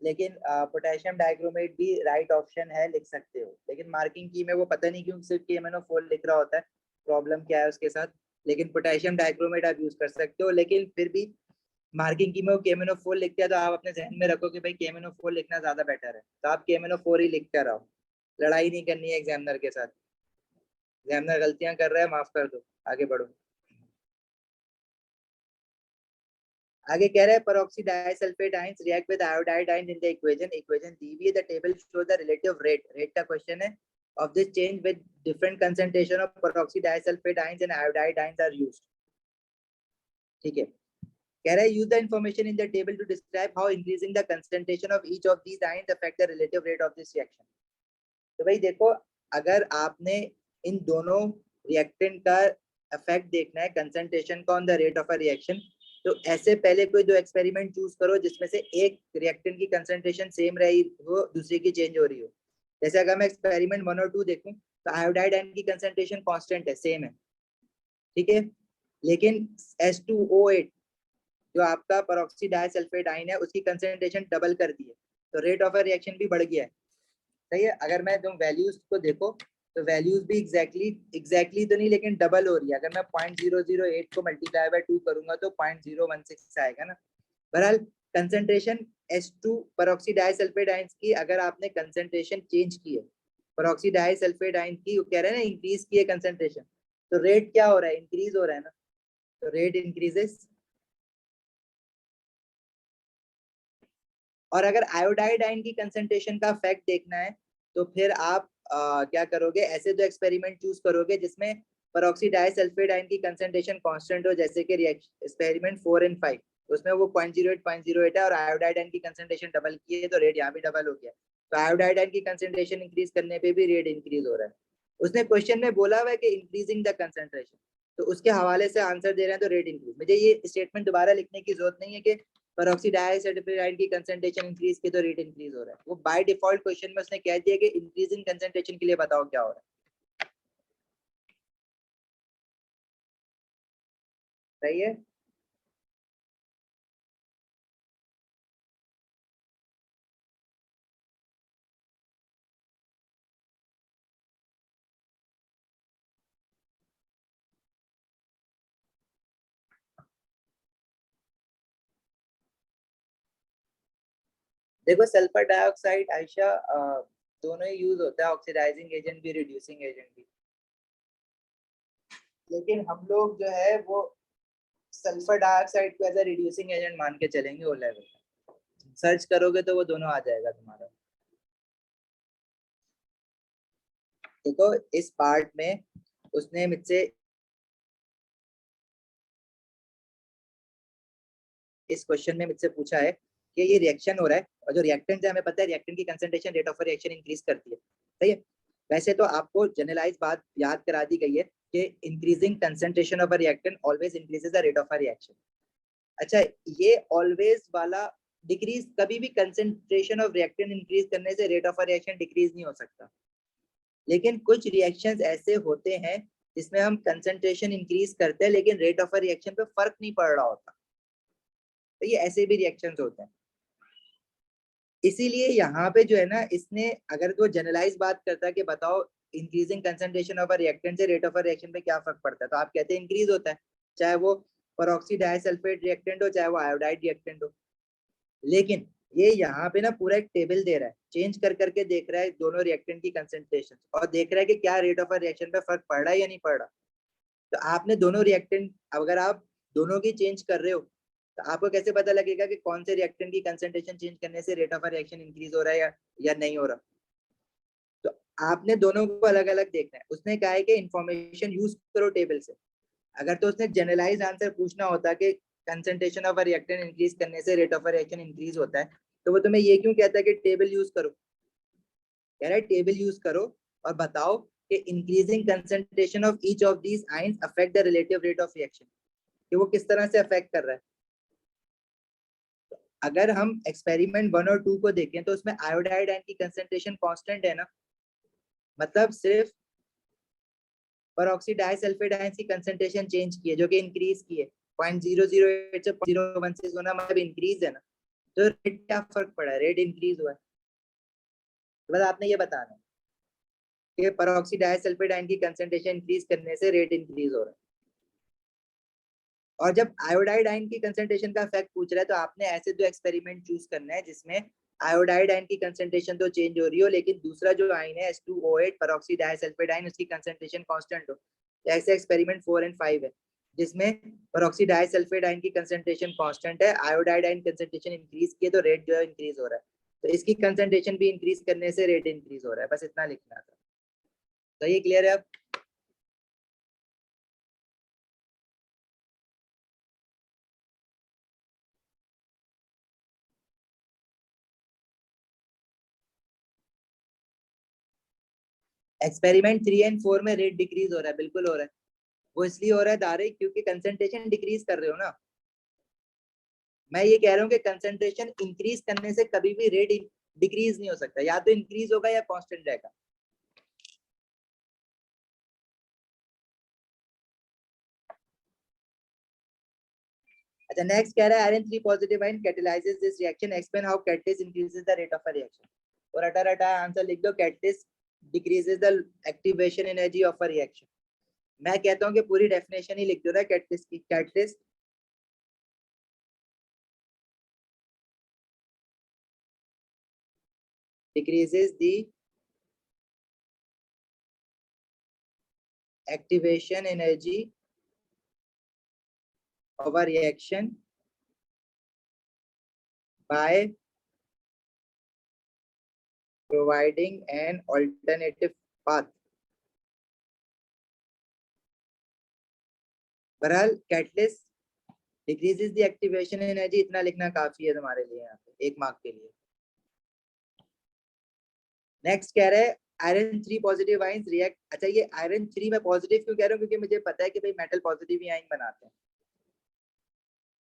लेकिन पोटेशियम डाइक्रोमेट भी राइट ऑप्शन है, लिख सकते हो, लेकिन मार्किंग की में वो पता नहीं क्यों सिर्फ KMnO4 लिख रहा होता है, प्रॉब्लम क्या है उसके साथ, लेकिन पोटेशियम डाइक्रोमेट आप यूज कर सकते हो, लेकिन फिर भी मार्किंग की में वो KMnO4 लिखते हैं तो आप अपने जहन में रखो कि भाई KMnO4 लिखना ज्यादा बेटर है, तो आप KMnO4 ही लिख कर आओ, लड़ाई नहीं करनी है एग्जामिनर के साथ, एग्जामिनर गलतियां कर रहा है माफ कर दो, आगे बढ़ो। आगे कह रहे हैं peroxy disulfide ions react with iodide ions in the equation दी हुई है, the table shows the relative rate का क्वेश्चन है of this change with different concentration of peroxy disulfide ions and iodide ions are used, ठीक है। कह रहा है use the information in the table to describe how increasing the concentration of each of these ions affect the relative rate of this reaction। तो भाई देखो, अगर आपने इन दोनों रिएक्टेंट का इफेक्ट देखना है कंसंट्रेशन का on the rate of a reaction, तो ऐसे पहले कोई दो एक्सपेरिमेंट चूज करो जिसमें से एक रिएक्टेंट की कंसंट्रेशन सेम रही हो, दूसरे की चेंज हो रही हो। जैसे अगर मैं एक्सपेरिमेंट 1 और 2 देखूं तो आयोडाइड आयन की कंसंट्रेशन कांस्टेंट है, सेम है, ठीक है, लेकिन H2O8 जो आपका पेरोक्सी डाइसल्फाइड आयन है उसकी कंसंट्रेशन डबल कर दी है, तो रेट ऑफ अ रिएक्शन भी बढ़ गया है, सही है। अगर मैं तुम वैल्यूज को देखो तो वैल्यूज भी एग्जैक्टली तो नहीं लेकिन डबल हो रही है, अगर मैं 0.008 को मल्टीप्लाई बाय 2 करूंगा तो 0.016 आएगा ना। बहरहाल concentration H2 peroxy disulphide ions की अगर आपने कंसंट्रेशन चेंज की है, पेरोक्सी डाइसल्फाइड आयन की कह रहे हैं ना इंक्रीज की है कंसंट्रेशन, तो रेट क्या हो रहा है, इंक्रीज हो रहा है ना, तो रेट इंक्रीजेस। और अगर आयोडाइड आयन की कंसंट्रेशन का फैक्ट देखना है तो फिर आप क्या करोगे, ऐसे दो एक्सपेरिमेंट चूज करोगे जिसमें पेरोक्सी डाइसल्फाइड आयन की कंसंट्रेशन कांस्टेंट हो, जैसे कि एक्सपेरिमेंट 4 और 5, उसमें वो 0.08 है और आयोडाइड आयन की कंसंट्रेशन डबल की है तो रेट यहाँ भी डबल हो गया, तो आयोडाइड आयन की कंसंट्रेशन इंक्रीज करने पे भी रेट इंक्रीज हो रहा है। उसने क्वेश्चन में बोला हुआ है कि इंक्रीजिंग द कंसंट्रेशन, तो उसके हवाले से आंसर दे रहे हैं तो रेट इंक्रीज। मुझे ये स्टेटमेंट दोबारा लिखने की जरूरत नहीं है कि पेरोक्सी डाइसल्फाइड की कंसंट्रेशन इंक्रीज की तो रेट इंक्रीज हो रहा है, वो बाय डिफॉल्ट क्वेश्चन में उसने कह दिया कि इंक्रीजिंग कंसंट्रेशन के लिए बताओ क्या हो रहा है, सही है। देखो सल्फर डाइऑक्साइड आयशा दोनों ही यूज होता है, ऑक्सीडाइजिंग एजेंट भी रिड्यूसिंग एजेंट भी, लेकिन हम लोग जो है वो सल्फर डाइऑक्साइड को एज अ रिड्यूसिंग एजेंट मान के चलेंगे, वो लेवल सर्च करोगे तो वो दोनों आ जाएगा तुम्हारा। देखो इस पार्ट में उसने मुझसे इस क्वेश्चन में मुझसे पूछा है कि ये रिएक्शन हो रहा है और जो रिएक्टेंट है हमें पता है रिएक्टेंट की concentration rate of reaction increase करती है, सही है। वैसे तो आपको जनरलाइज बात याद करा दी गई है कि increasing concentration of a reactant always increases the rate of a reaction. अच्छा, ये ऑलवेज वाला डिक्रीज, कभी भी कंसंट्रेशन ऑफ रिएक्टेंट इंक्रीज करने से rate of a reaction decrease नहीं हो सकता, लेकिन कुछ रिएक्शंस ऐसे होते हैं जिसमें हम कंसंट्रेशन इंक्रीज करते हैं लेकिन रेट ऑफ अ रिएक्शन पे फर्क नहीं पड़ रहा होता, तो ये ऐसे भी रिएक्शंस होते हैं। इसीलिए यहाँ पे जो है ना, इसने अगर तो जनरलाइज बात करता है कि बताओ increasing concentration of a reactant से रेट ऑफ अ रिएक्शन पे क्या फर्क पड़ता है, तो आप कहते हैं इंक्रीज होता है, चाहे वो पेरोक्सी डाइसल्फाइड रिएक्टेंट हो चाहे वो आयोडाइड रिएक्टेंट हो। लेकिन ये यहाँ पे ना पूरा एक टेबल दे रहा है, चेंज कर करके देख रहा है दोनों रिएक्टेंट की कंसंट्रेशन और देख रहा है कि क्या रेट ऑफ अ रिएक्शन पे फर्क पड़ रहा है या नहीं पड़ रहा। तो आपने दोनों रिएक्टेंट, अगर आप दोनों की चेंज कर रहे हो तो आपको कैसे पता लगेगा कि कौन से रिएक्टेंट की कंसंट्रेशन चेंज करने से rate of a reaction increase हो रहा है या नहीं हो रहा। तो आपने दोनों को अलग अलग देखना है। उसने कहा है कि इंफॉर्मेशन यूज करो टेबल से, अगर तो उसने जनरलाइज आंसर पूछना होता कि concentration of a reactant increase करने से rate of a reaction increase होता है, तो वो तुम्हें ये क्यों कहता है कि टेबल यूज करो, कह रहा है टेबल यूज करो और बताओ कि increasing concentration of each of these ions affect the relative rate of reaction, कि वो किस तरह से अफेक्ट कर रहा है। अगर हम एक्सपेरिमेंट 1 और 2 को देखें तो उसमें आयोडाइड आयन की कंसंट्रेशन कांस्टेंट है ना, मतलब सिर्फ पेरोक्सी डाइसल्फाइड आयन की कंसंट्रेशन चेंज की है, जो कि इंक्रीज की है 0.008 से 0.016 होना, मतलब इंक्रीज है ना। तो रेट क्या फर्क पड़ा है, रेट इंक्रीज हुआ है। तो बस आपने ये बताना है कि पेरोक्सी डाइसल्फाइड आयन की कंसंट्रेशन इंक्रीज करने से रेट इंक्रीज हो रहा है। और जब आयोडाइड आयन की कंसंट्रेशन का इफेक्ट पूछ रहा है तो आपने ऐसे दो एक्सपेरिमेंट चूज करना है जिसमें आयोडाइड आयन की कंसंट्रेशन तो चेंज हो रही हो लेकिन दूसरा जो आयन है H2O8 पेरोक्सी डाइसल्फाइड आयन, उसकी कंसंट्रेशन कांस्टेंट हो। ऐसे एक्सपेरिमेंट 4 और 5 है जिसमें पेरोक्सी डाइसल्फाइड आयन की कंसंट्रेशन कांस्टेंट है, आयोडाइड आयन कंसंट्रेशन इंक्रीज किए तो रेट जो है इंक्रीज हो रहा है। तो इसकी कंसंट्रेशन भी इंक्रीज करने से रेट इंक्रीज हो रहा है, बस इतना लिखना था। तो ये क्लियर है अब। एक्सपेरिमेंट 3 एंड 4 में रेट डिक्रीज हो रहा है, बिल्कुल हो रहा है। वो इसलिए हो रहा है दारे क्योंकि कंसंट्रेशन डिक्रीज कर रहे हो ना। मैं ये कह रहा हूँ कि कंसंट्रेशन इंक्रीज करने से कभी भी रेट डिक्रीज नहीं हो सकता, या तो इंक्रीज होगा या कांस्टेंट रहेगा। अच्छा नेक्स्ट कह रहा है iron 3 positive ion कैटलाइजेस this reaction, explain how catalyst increases the rate of a reaction. और रटा रटा आंसर लिख दो, catalyst decreases the activation energy of a reaction. मैं कहता हूँ कि पूरी डेफिनेशन ही लिख दो ना कैटलिस्ट की। Catalyst decreases the activation energy of a reaction by providing an alternative path। बहरहाल catalyst decreases the activation energy, इतना लिखना काफी है तुम्हारे लिए यहाँ पे 1 मार्क के लिए। नेक्स्ट कह रहे हैं आयरन 3 पॉजिटिव आयंस रिएक्ट। अच्छा ये आयरन 3 में पॉजिटिव क्यों कह रहा हूँ, क्योंकि मुझे पता है कि भाई मेटल पॉजिटिव ही आयन बनाते हैं।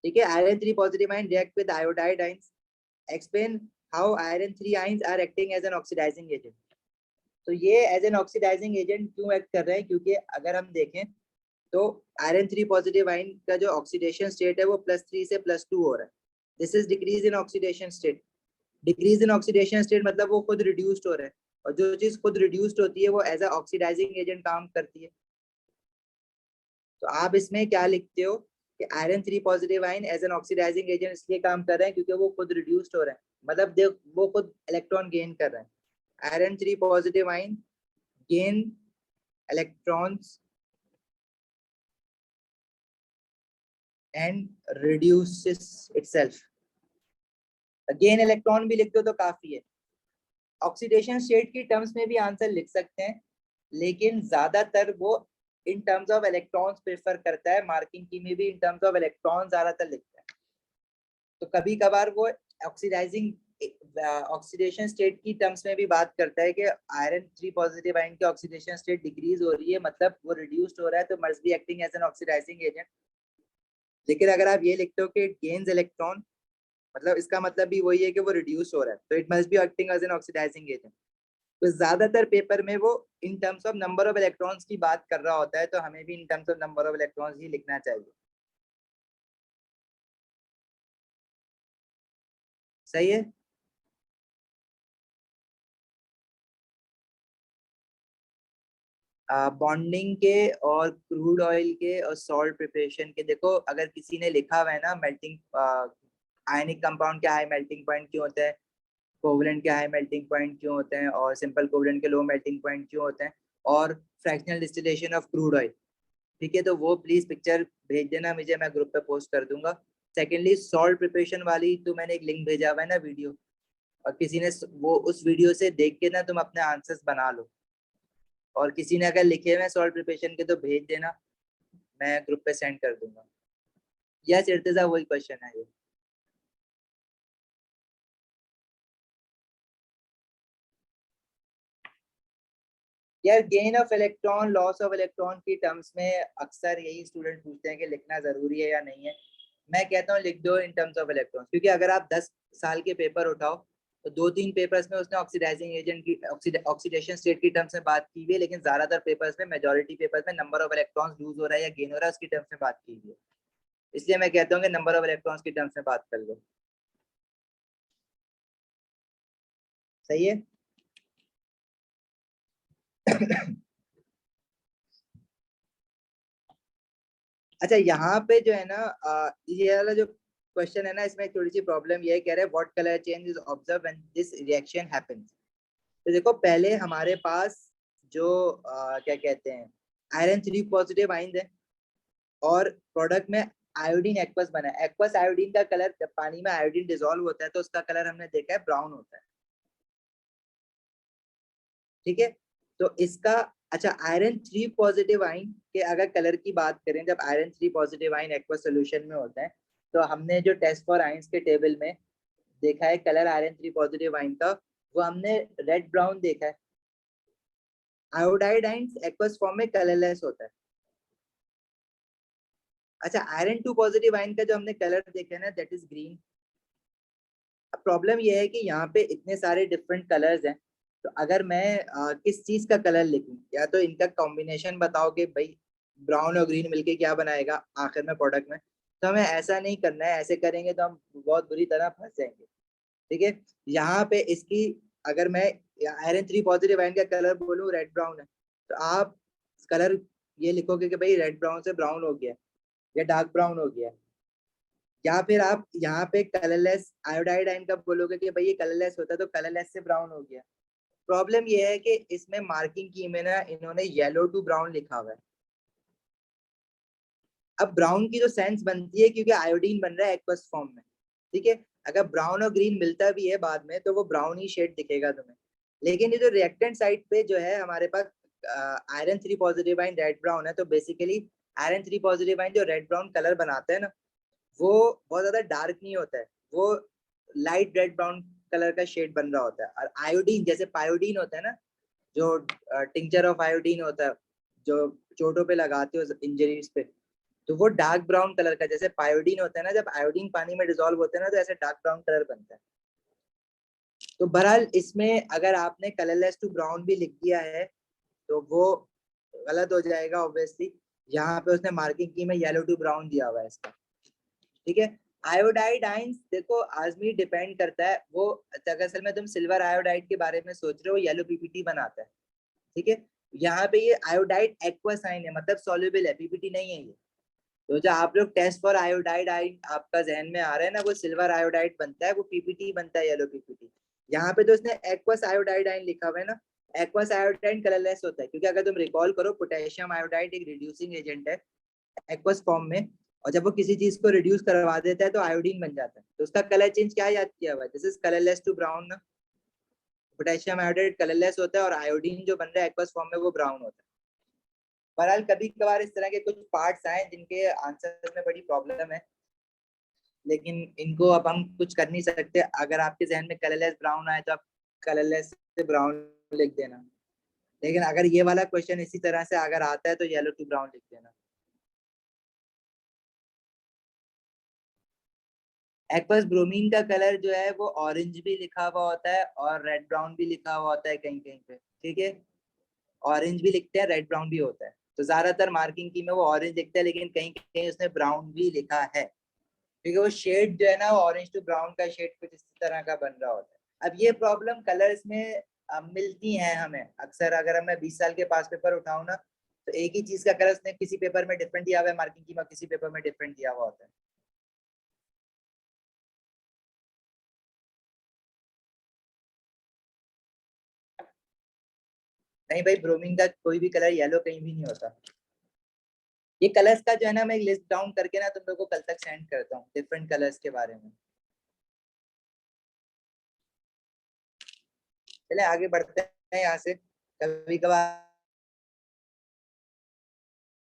ठीक है, iron 3 positive ion react with iodide ions, explain how iron 3 ions are acting as an oxidising agent. तो ये एज एन ऑक्सीडाइजिंग एजेंट क्यों एक्ट कर रहे हैं, क्योंकि अगर हम देखें तो आयरन 3 पॉजिटिव आयन का जो ऑक्सीडेशन स्टेट है वो +3 से +2 हो रहा है। This is decrease in oxidation state. Decrease in oxidation state मतलब वो खुद रिड्यूस्ड हो रहा है, और जो चीज खुद रिड्यूस्ड होती है वो एज अ ऑक्सीडाइजिंग एजेंट काम करती है। तो आप इसमें क्या लिखते हो कि iron 3 positive ion as an oxidising agent इसलिए काम कर रहे हैं क्योंकि वो खुद रिड्यूस्ड हो रहे हैं, मतलब देख वो खुद इलेक्ट्रॉन गेन कर रहे हैं। Iron 3 positive ion gain electrons and reduces itself। Gain electron भी लिख दो तो काफी है। ऑक्सीडेशन स्टेट की टर्म्स में भी आंसर लिख सकते हैं, लेकिन ज्यादातर वो in terms of electrons prefer करता है, मार्किंग की में भी इन टर्म्स ऑफ इलेक्ट्रॉन ज्यादातर लिखता है। तो कभी कभार वो ऑक्सीडाइजिंग ऑक्सीडेशन स्टेट की टर्म्स में भी बात करता है कि आयरन 3 पॉजिटिव आयन की ऑक्सीडेशन स्टेट डिक्रीज हो रही है, मतलब वो रिड्यूस्ड हो रहा है, तो must be acting as an oxidising agent. लेकिन अगर आप ये लिखते हो कि इट गेन्स इलेक्ट्रॉन, मतलब इसका मतलब भी वही है कि वो रिड्यूस हो रहा है, तो it must be acting as an oxidising agent. तो ज्यादातर पेपर में वो in terms of number of electrons की बात कर रहा होता है, तो हमें भी in terms of number of electrons ही लिखना चाहिए। सही है। बॉन्डिंग के और क्रूड ऑयल के और सॉल्ट प्रिपरेशन के, देखो अगर किसी ने लिखा हुआ है ना मेल्टिंग आयनिक कंपाउंड के हाई मेल्टिंग पॉइंट क्यों होता है, कोवलेंट के हाई मेल्टिंग पॉइंट क्यों होते हैं, और सिंपल कोवलेंट के लो मेल्टिंग पॉइंट क्यों होते हैं, और fractional distillation of crude oil, ठीक है, तो वो प्लीज पिक्चर भेज देना मुझे, मैं ग्रुप पे पोस्ट कर दूंगा। सेकेंडली सॉल्ट प्रिपरेशन वाली तो मैंने एक लिंक भेजा हुआ है ना वीडियो, और किसी ने वो उस वीडियो से देख के ना तुम अपने आंसर्स बना लो, और किसी ने अगर लिखे हुए सॉल्ट प्रिपरेशन के तो भेज देना, मैं ग्रुप पे सेंड कर दूंगा। यस इर्तिजा वही क्वेश्चन है ये। यार gain of electron loss of electron की टर्म्स में अक्सर यही स्टूडेंट पूछते हैं कि लिखना जरूरी है या नहीं है। मैं कहता हूँ लिख दो इन टर्म्स ऑफ इलेक्ट्रॉन, क्योंकि अगर आप 10 साल के पेपर उठाओ तो 2-3 पेपर्स में उसने ऑक्सीडाइजिंग एजेंट की ऑक्सीडेशन स्टेट की टर्म्स में बात की हुई है, लेकिन ज्यादातर पेपर्स में मेजोरिटी पेपर्स में नंबर ऑफ इलेक्ट्रॉन्स लूज हो रहा है या गेन हो रहा है उसकी टर्म्स में बात की हुई है। इसलिए मैं कहता हूँ कि नंबर ऑफ इलेक्ट्रॉन्स की टर्म्स में बात कर लो। सही है। अच्छा यहाँ पे जो है ना ये वाला जो क्वेश्चन है ना, इसमें थोड़ी सी प्रॉब्लम ये है, कह रहे हैं what colour change is observe when this reaction happens. तो देखो पहले हमारे पास जो क्या कहते हैं आयरन 3 पॉजिटिव आइंस है और प्रोडक्ट में आयोडीन एक्वस बना है। एक्वस आयोडीन का कलर, जब पानी में आयोडीन डिसॉल्व होता है तो उसका कलर हमने देखा है ब्राउन होता है। ठीक है। तो इसका अच्छा आयरन 3 पॉजिटिव आइन के अगर कलर की बात करें, जब iron 3 positive ion aqueous solution में होता है तो हमने जो टेस्ट फॉर आइंस के टेबल में देखा है कलर आयरन 3 पॉजिटिव आइन का, वो हमने रेड ब्राउन देखा है। आयोडाइड आइंस एक्वस फॉर्म में कलरलेस होता है। अच्छा आयरन 2 पॉजिटिव आइन का जो हमने कलर देखा है ना, दैट इज ग्रीन। अब प्रॉब्लम ये है कि यहाँ पे इतने सारे डिफरेंट कलर्स हैं, तो अगर मैं किस चीज का कलर लिखूं, या तो इनका कॉम्बिनेशन बताओ कि भाई ब्राउन और ग्रीन मिलके क्या बनाएगा आखिर में प्रोडक्ट में, तो हमें ऐसा नहीं करना है। ऐसे करेंगे तो हम बहुत बुरी तरह फंस जाएंगे। ठीक है। यहाँ पे इसकी अगर मैं आयरन 3 पॉजिटिव आयन का कलर बोलूं रेड ब्राउन है, तो आप कलर ये लिखोगे कि भाई रेड ब्राउन से ब्राउन हो गया या डार्क ब्राउन हो गया। या फिर आप यहाँ पे कलरलेस आयोडाइड आयन का बोलोगे कि भाई ये कलरलेस होता है तो कलरलेस से ब्राउन हो गया। प्रॉब्लम ये है कि इसमें मार्किंग की में ना इन्होंने येलो टू ब्राउन लिखा हुआ है। अब ब्राउन की जो सेंस बनती है क्योंकि आयोडीन बन रहा है एक्वस फॉर्म में। ठीक है। अगर ब्राउन और ग्रीन मिलता भी है बाद में तो वो ब्राउन ही शेड दिखेगा तुम्हें। लेकिन ये जो रिएक्टेंट साइड पे जो है हमारे पास iron 3 positive ion red brown है, तो बेसिकली आयरन 3 पॉजिटिव आयन जो रेड ब्राउन कलर बनाते हैं ना, वो बहुत ज्यादा डार्क नहीं होता है। वो लाइट रेड ब्राउन कलर का शेड बन रहा होता है। और आयोडीन जैसे पायोडीन होता है ना, जो टिंचर ऑफ आयोडीन होता है जो चोटों पे लगाते हो इंजरीज पे, तो वो डार्क ब्राउन कलर का जैसे पायोडीन होता है ना, जब आयोडीन पानी में डिसॉल्व होता है ना तो ऐसे डार्क ब्राउन कलर बनता है। तो बहरहाल इसमें अगर आपने कलरलेस टू ब्राउन भी लिख दिया है तो वो गलत हो जाएगा ऑब्वियसली। यहाँ पे उसने मार्किंग की में येलो टू ब्राउन दिया हुआ है इसका। ठीक है। आयोडाइड आइंस देखो आजमी डिपेंड करता है वो, असल में तुम सिल्वर आयोडाइड के बारे में सोच रहे हो, येलो पीपीटी बनाता है। ठीक है। यहाँ पे ये आयोडाइड एक्वस आइन है, मतलब सॉल्युबल है, पीपीटी नहीं है ये। तो जो आप लोग टेस्ट फॉर आयोडाइड आइन आपका जहन में आ रहा है ना, वो सिल्वर आयोडाइड बनता है, वो पीपीटी बनता है येलो पीपीटी। यहाँ पे तो इसने एक्वस आयोडाइड आइन लिखा हुआ है ना। एक्वस आयोडाइड कलरलेस होता है, क्योंकि अगर तुम रिकॉल करो पोटेशियम आयोडाइड एक रिड्यूसिंग एजेंट है एक्वस फॉर्म में, और जब वो किसी चीज को रिड्यूस करवा देता है तो आयोडीन बन जाता है। तो उसका कलर चेंज क्या याद किया हुआ है, this is colourless to brown ना। पोटेशियम आयोडाइड कलरलेस होता है और आयोडीन जो बन रहा है एक्वस फॉर्म में वो ब्राउन होता है। बहरहाल कभी कभार इस तरह के कुछ पार्ट्स आए जिनके आंसर में बड़ी प्रॉब्लम है, लेकिन इनको अब हम कुछ कर नहीं सकते। अगर आपके जहन में कलरलेस ब्राउन आए तो आप कलरलेस से ब्राउन लिख देना, लेकिन अगर ये वाला क्वेश्चन इसी तरह से अगर आता है तो येलो टू ब्राउन लिख देना। एक्वस ब्रोमीन का कलर जो है वो ऑरेंज भी लिखा हुआ होता है और रेड ब्राउन भी लिखा हुआ होता है कहीं कहीं पे। ठीक है। ऑरेंज भी लिखते हैं, रेड ब्राउन भी होता है। तो ज्यादातर मार्किंग की में वो ऑरेंज लिखता है, लेकिन कहीं कहीं उसने ब्राउन भी लिखा है, क्योंकि वो शेड जो है ना ऑरेंज टू ब्राउन का शेड कुछ इस तरह का बन रहा होता है। अब ये प्रॉब्लम कलर्स में मिलती हैं हमें अक्सर। अगर मैं 20 साल के पास पेपर उठाऊं ना, तो एक ही चीज का कलर उसने किसी पेपर में डिफरेंट दिया हुआ है मार्किंग की में, किसी पेपर में डिफरेंट दिया हुआ होता है। नहीं भाई, ब्रोमीन का कोई भी कलर येलो कहीं भी नहीं होता। ये कलर्स का जो है ना, मैं एक लिस्ट डाउन करके ना तुम लोगों को कल तक सेंड करता हूँ डिफरेंट कलर्स के बारे में। चले आगे बढ़ते हैं यहाँ से। कभी कभार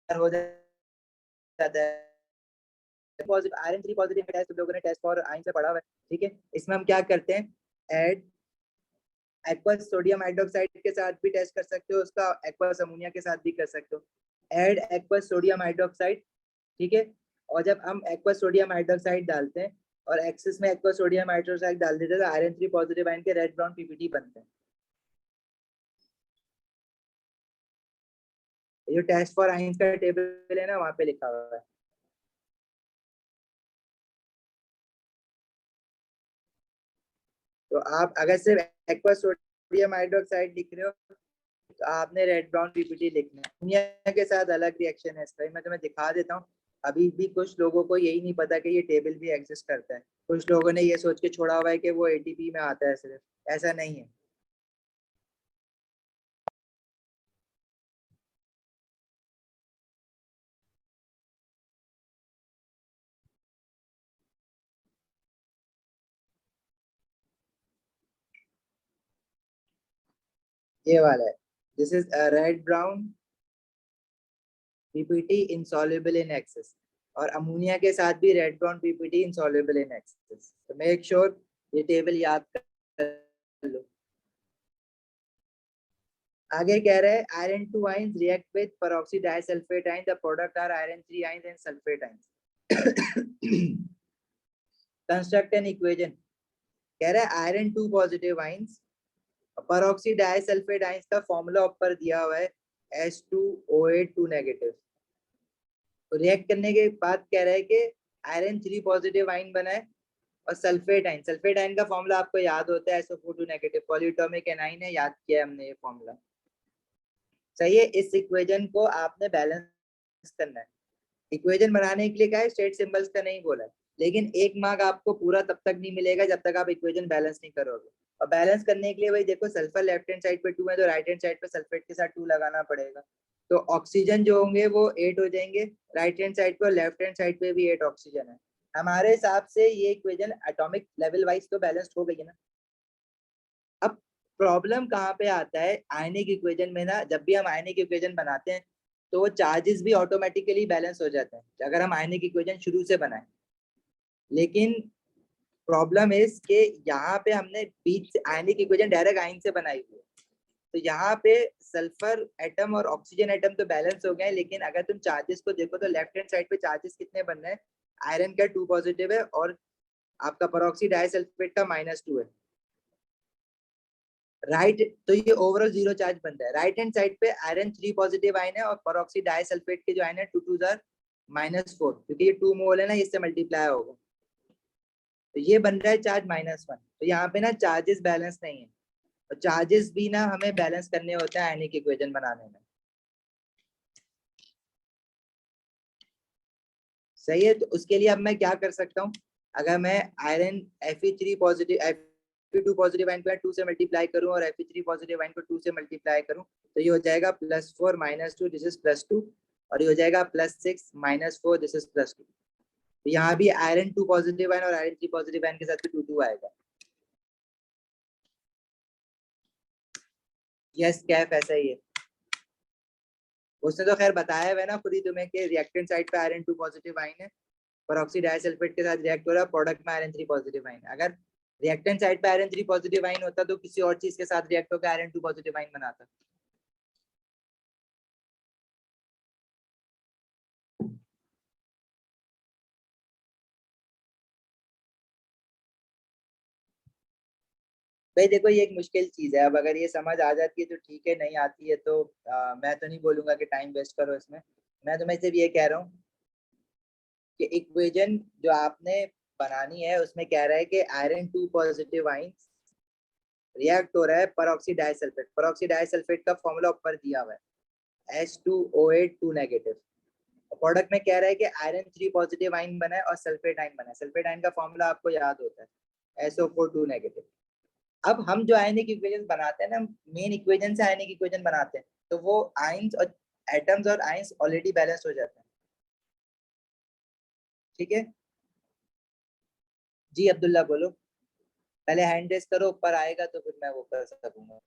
हो जाता है। आयरन 3 पॉजिटिव टेस्ट तुम लोगों ने टेस्ट फॉर आयन से पढ़ा हुआ है। ठीक है। इसमें हम क्या करते हैं, ऐड एक्वस सोडियम हाइड्रोक्साइड के साथ भी टेस्ट कर सकते हो, उसका एक्वस अमोनिया के साथ भी कर सकते हो। ऐड एक्वस सोडियम हाइड्रोक्साइड, ठीक है। और जब हम एक्वस सोडियम हाइड्रोक्साइड डालते हैं और एक्सेस में एक्वस सोडियम हाइड्रोक्साइड डाल देते हैं तो आयरन 3 पॉजिटिव आयन के रेड ब्राउन पीपीटी बनते हैं। ये टेस्ट फॉर आयंस का टेबल है ना, वहां पे लिखा हुआ है। तो आप अगर सिर्फ एक्वस सोडियम हाइड्रोक्साइड लिख रहे हो तो आपने रेड ब्राउन पीपीटी लिखना है। अमोनिया के साथ अलग रिएक्शन है इसका, मैं तुम्हें दिखा देता हूँ। अभी भी कुछ लोगों को यही नहीं पता कि ये टेबल भी एग्जिस्ट करता है। कुछ लोगों ने ये सोच के छोड़ा हुआ है कि वो एटीपी में आता है, सिर्फ ऐसा नहीं है। ये वाला है, this is red brown PPT insoluble in excess, और अमोनिया के साथ भी red brown PPT insoluble in excess। तो मेक श्योर ये टेबल याद कर लो। आगे कह रहे हैं iron 2 ions react with peroxy disulphate ion, the product are iron 3 ions and sulphate ions. Construct an equation. कह रहा है iron 2 positive ions, peroxy disulphate ions का फॉर्मूला ऊपर दिया हुआ है H2OH 2 नेगेटिव। तो रिएक्ट करने के बाद कह रहा है कि आयरन 3 पॉजिटिव आयन बना है और सल्फेट आयन का फॉर्मूला आपको याद होता है SO4 2 नेगेटिव, पॉलीएटॉमिक एनाइन है, याद किया हमने ये फॉर्मूला। सही है, इस इक्वेशन को आपने बैलेंस करना है। इक्वेशन बनाने के लिए क्या है, स्टेट सिंबल्स का नहीं बोला है, लेकिन एक मार्क आपको पूरा तब तक नहीं मिलेगा जब तक आप इक्वेशन बैलेंस नहीं करोगे। और बैलेंस करने के लिए भाई देखो, सल्फर लेफ्ट हैंड साइड पे 2 है तो राइट हैंड साइड पे सल्फेट के साथ 2 लगाना पड़ेगा। तो ऑक्सीजन जो होंगे वो 8 हो जाएंगे राइट हैंड साइड पे, और लेफ्ट हैंड साइड पे भी 8 ऑक्सीजन है। हमारे हिसाब से ये इक्वेशन एटॉमिक लेवल वाइज तो बैलेंस्ड हो गई है ना। अब प्रॉब्लम कहाँ पे आता है, आयनिक इक्वेशन में ना, जब भी हम आयनिक इक्वेशन बनाते हैं तो वो चार्जेस भी ऑटोमेटिकली बैलेंस हो जाते हैं अगर हम आयनिक इक्वेशन शुरू से बनाए। लेकिन प्रॉब्लम इज के यहाँ पे हमने बीच से आयनिक इक्वेशन डायरेक्ट आयन से बनाई हुई है, तो यहाँ पे सल्फर एटम और ऑक्सीजन एटम तो बैलेंस हो गए, लेकिन अगर तुम चार्जेस को देखो तो लेफ्ट हैंड साइड पे चार्जेस कितने बन रहे हैं, आयरन का 2 पॉजिटिव है और आपका पेरोक्सी डाइसल्फेट का -2 है। राइट, तो ये ओवरऑल 0 चार्ज बनता है। राइट हैंड साइड पे आयरन 3 पॉजिटिव आयन है और पेरोक्सी डाइसल्फेट के जो आयन है 2 2 जार -4, क्योंकि ये 2 मोल है ना, इससे मल्टीप्लाई होगा तो ये बन रहा है चार्ज -1। तो यहाँ पे ना चार्जेस बैलेंस नहीं है, और चार्जेस भी ना हमें बैलेंस करने होते हैं आयनिक इक्वेशन बनाने में। सही है, तो उसके लिए अब मैं क्या कर सकता हूँ, अगर मैं iron Fe3 positive Fe2 positive ion को 2 से मल्टीप्लाई करूं और Fe3 पॉजिटिव आयन को 2 से मल्टीप्लाई करूं तो ये हो जाएगा +4 -2 दिस इज +2, और ये हो जाएगा +6 -4 दिस इज +2। तो यहाँ भी आयरन 2 पॉजिटिव आयन और आयरन 3 पॉजिटिव आयन के साथ भी 2 2 आएगा। यस कैफ ऐसा ही है, उसने तो खैर बताया हुआ है ना खुद ही तुम्हें कि रिएक्टेंट साइड पे आयरन 2 पॉजिटिव आयन है, पेरोक्सी डाइसल्फेट के साथ रिएक्ट हो रहा है, प्रोडक्ट में आयरन 3 पॉजिटिव आयन। अगर रिएक्टेंट साइड पे आयरन 3 पॉजिटिव आयन होता तो किसी और चीज के साथ रिएक्ट होकर आयरन 2 पॉजिटिव आयन बनाता। भाई देखो ये एक मुश्किल चीज है, अब अगर ये समझ आ जाती है तो ठीक है, नहीं आती है तो मैं तो नहीं बोलूंगा कि टाइम वेस्ट करो इसमें। मैं तुम्हें सिर्फ ये कह रहा हूँ कि इक्वेशन जो आपने बनानी है उसमें कह रहा है कि आयरन 2 पॉजिटिव आयन रिएक्ट हो रहा है पेरोक्सी डाइसल्फेट का फॉर्मूला ऊपर दिया हुआ है H2OH 2 नेगेटिव। प्रोडक्ट में कह रहा है कि आयरन 3 पॉजिटिव आयन बना है और सल्फेट आयन बना है। सल्फेट आयन का फॉर्मूला आपको याद होता है SO4 2 नेगेटिव। अब हम जो आयनिक इक्वेशन बनाते हैं ना, मेन इक्वेशन से आयनिक इक्वेशन बनाते हैं, तो वो आयंस और एटम्स और आयंस ऑलरेडी बैलेंस हो जाते हैं। ठीक है जी, अब्दुल्ला बोलो, पहले हैंड रेस करो, ऊपर आएगा तो फिर मैं वो कर सकूंगा।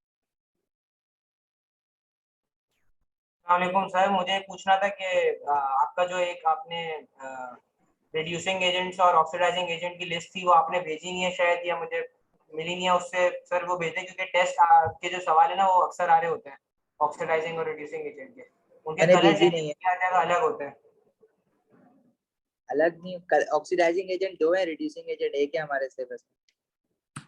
वालेकुम सर, मुझे पूछना था कि आपका जो एक आपने रिड्यूसिंग एजेंट्स और ऑक्सीडाइजिंग एजेंट की लिस्ट थी वो आपने भेजी नहीं है शायद, या मुझे मिली नहीं है उससे सर वो भेजते हैं, क्योंकि टेस्ट के जो सवाल है ना वो अक्सर आ रहे होते हैं ऑक्सीडाइजिंग और रिड्यूसिंग एजेंट के, उनके मैंने कलर भेजी चेंज नहीं है। किया जाएगा, अलग होते हैं। अलग नहीं, ऑक्सीडाइजिंग एजेंट 2 है, रिड्यूसिंग एजेंट 1 है हमारे सिलेबस में।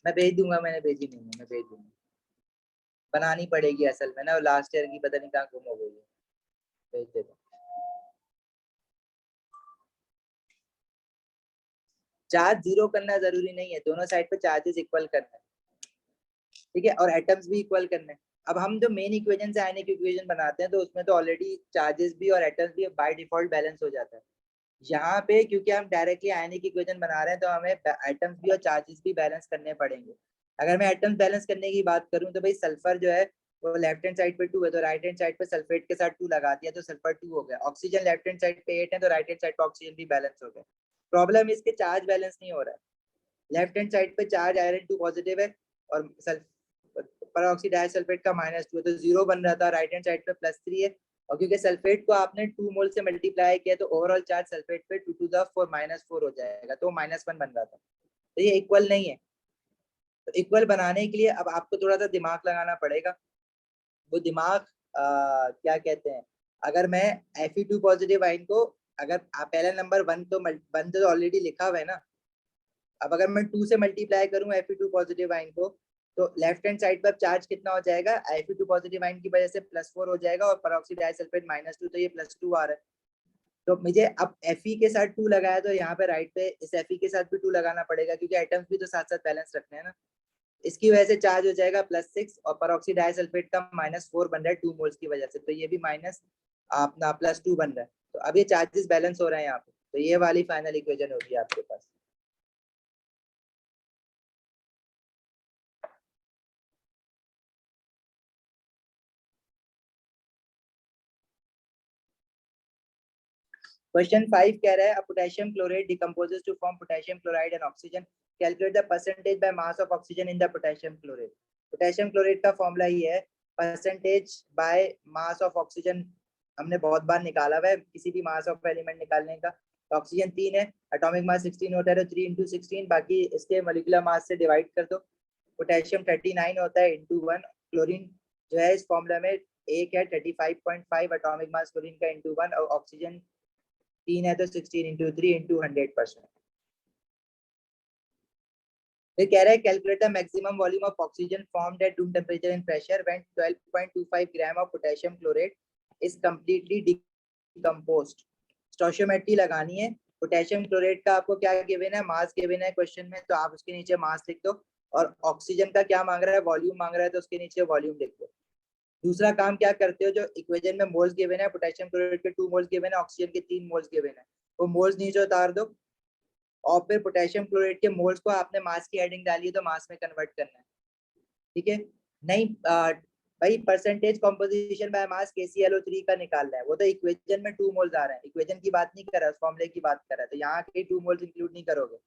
मैं भेज दूंगा, मैंने भेजी नहीं है, मैं भेज दूंगा। बनानी पड़ेगी असल में ना, लास्ट ईयर की पता नहीं कहाँ गुम हो गई है। भेज देता हूँ। चार्ज जीरो करना जरूरी नहीं है, दोनों साइड पे चार्जेस इक्वल करना है, ठीक है, और एटम्स भी इक्वल करना है। अब हम जो मेन इक्वेशन से आयनिक इक्वेशन बनाते हैं तो उसमें तो ऑलरेडी चार्जेस भी और एटम्स भी बाय डिफॉल्ट बैलेंस हो जाता है। यहाँ पे क्योंकि हम डायरेक्टली आयनिक इक्वेशन बना रहे हैं तो हमें एटम्स भी और चार्जेस भी बैलेंस करने पड़ेंगे। अगर मैं एटम्स बैलेंस करने की बात करूँ तो भाई सल्फर जो है वो लेफ्ट हैंड साइड पे 2 है, तो राइट हैंड साइड पे सल्फेट के साथ 2 लगा दिया तो सल्फर 2 हो गया। ऑक्सीजन लेफ्ट हैंड साइड पे 8 है तो राइट हैंड साइड पे ऑक्सीजन भी बैलेंस हो गया। प्रॉब्लम इसके चार्ज बैलेंस नहीं हो रहा है। लेफ्ट हैंड साइड पे चार्ज आयरन 2 पॉजिटिव है और पर ऑक्सीडाइज सल्फेट का -2 है तो 0 बन रहा था, राइट हैंड साइड पे +3 है। और क्योंकि सल्फेट को आपने 2 मोल से मल्टीप्लाई किया तो ओवरऑल चार्ज सल्फेट पे 2 टू द 4 -4 हो जाएगा, तो -1 बन रहा था, तो ये इक्वल नहीं है। तो इक्वल बनाने के लिए अब आपको थोड़ा सा दिमाग लगाना पड़ेगा। वो दिमाग क्या कहते हैं, अगर मैं Fe2 पॉजिटिव आयन को, अगर आप पहला नंबर 1 तो ऑलरेडी लिखा हुआ है ना, अब अगर मैं 2 से मल्टीप्लाई करूं Fe2 पॉजिटिव आयन को तो लेफ्ट हैंड साइड पर चार्ज कितना हो जाएगा, Fe2 पॉजिटिव आयन की वजह से +4 हो जाएगा और पेरोक्साइड डाइसल्फाइड -2, तो ये +2 आ रहा है। तो मुझे अब Fe के साथ 2 लगाया तो यहाँ पे राइट पे इस Fe के साथ भी 2 लगाना पड़ेगा क्योंकि आइटम्स भी तो साथ साथ बैलेंस रखने हैं ना। इसकी वजह से चार्ज हो जाएगा +6 और पेरोक्साइड डाइसल्फाइड का -4 बन रहा है 2 मोल्स की वजह से, तो ये भी माइनस अपना +2 बन रहा है। तो अब ये चार्जेस बैलेंस हो रहे हैं यहाँ पे, तो ये वाली फाइनल इक्वेशन होगी आपके पास। क्वेश्चन 5 कह रहा है potassium chloride decomposes to form potassium chloride and oxygen, calculate the percentage by mass of oxygen in the potassium chloride. Potassium chloride का फॉर्मूला ये है percentage by mass of oxygen, हमने बहुत बार निकाला हुआ है किसी भी मास ऑफ एलिमेंट निकालने का। तो ऑक्सीजन 3 है, एटॉमिक मास 16 होता है तो 3 × 16, बाकी इसके मॉलिक्यूलर मास से डिवाइड कर दो। पोटेशियम 39 होता है ×1, क्लोरीन जो है इस फॉर्मूला में एक है 35.5 एटॉमिक मास क्लोरीन का ×1, और ऑक्सीजन 3 है तो 16 × 3 × 100%। फिर कह रहा है calculate the maximum volume of oxygen formed at room temperature and pressure when 12.25 gram of potassium chloride is completely decomposed. Stoichiometry लगानी है। पोटेशियम क्लोराइड का आपको क्या गिवन है, मास गिवन है क्वेश्चन में, तो आप उसके नीचे मास लिख दो, और ऑक्सीजन का क्या मांग रहा है, वॉल्यूम मांग रहा है, तो उसके नीचे वॉल्यूम लिख दो। दूसरा काम क्या करते हो, जो इक्वेशन में मोल्स गिवन है, पोटेशियम क्लोराइड के 2 मोल्स गिवन है, ऑक्सीजन के 3 मोल्स गिवन है, वो मोल्स नीचे उतार दो, और फिर पोटेशियम क्लोराइड के मोल्स को आपने मास की हेडिंग डाली है तो मास में कन्वर्ट करना है, ठीक है। नहीं भाई percentage composition by mass KClO3 का निकालना है, वो तो इक्वेशन में 2 मोल्स आ रहे हैं, इक्वेशन की बात नहीं कर रहा, फॉर्मूले की बात कर रहा है, तो यहाँ के 2 मोल्स इंक्लूड नहीं करोगे।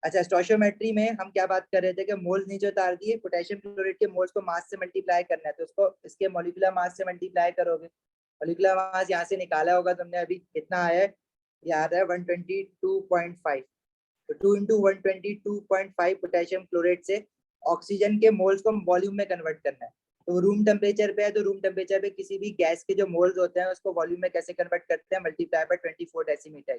अच्छा, स्टोइचियोमेट्री में हम क्या बात कर रहे थे कि मोल्स नीचे उतार दिए, पोटेशियम क्लोराइड के मोल्स को मास से मल्टीप्लाई करना है, तो उसको इसके मॉलिक्यूलर मास से मल्टीप्लाई करोगे। मॉलिक्यूलर मास यहाँ से निकाला होगा तुमने अभी, कितना आया है, याद है 122.5, तो 2 × 122.5 पोटेशियम क्लोराइड से ऑक्सीजन के मोल्स को वॉल्यूम में कन्वर्ट करना है। तो रूम टेम्परेचर पे है, तो रूम टेम्परेचर पे किसी भी गैस के जो मोल्स होते हैं उसको वॉल्यूम में कैसे कन्वर्ट करते हैं, मल्टीप्लाई बाय 24 डेसीमीटर।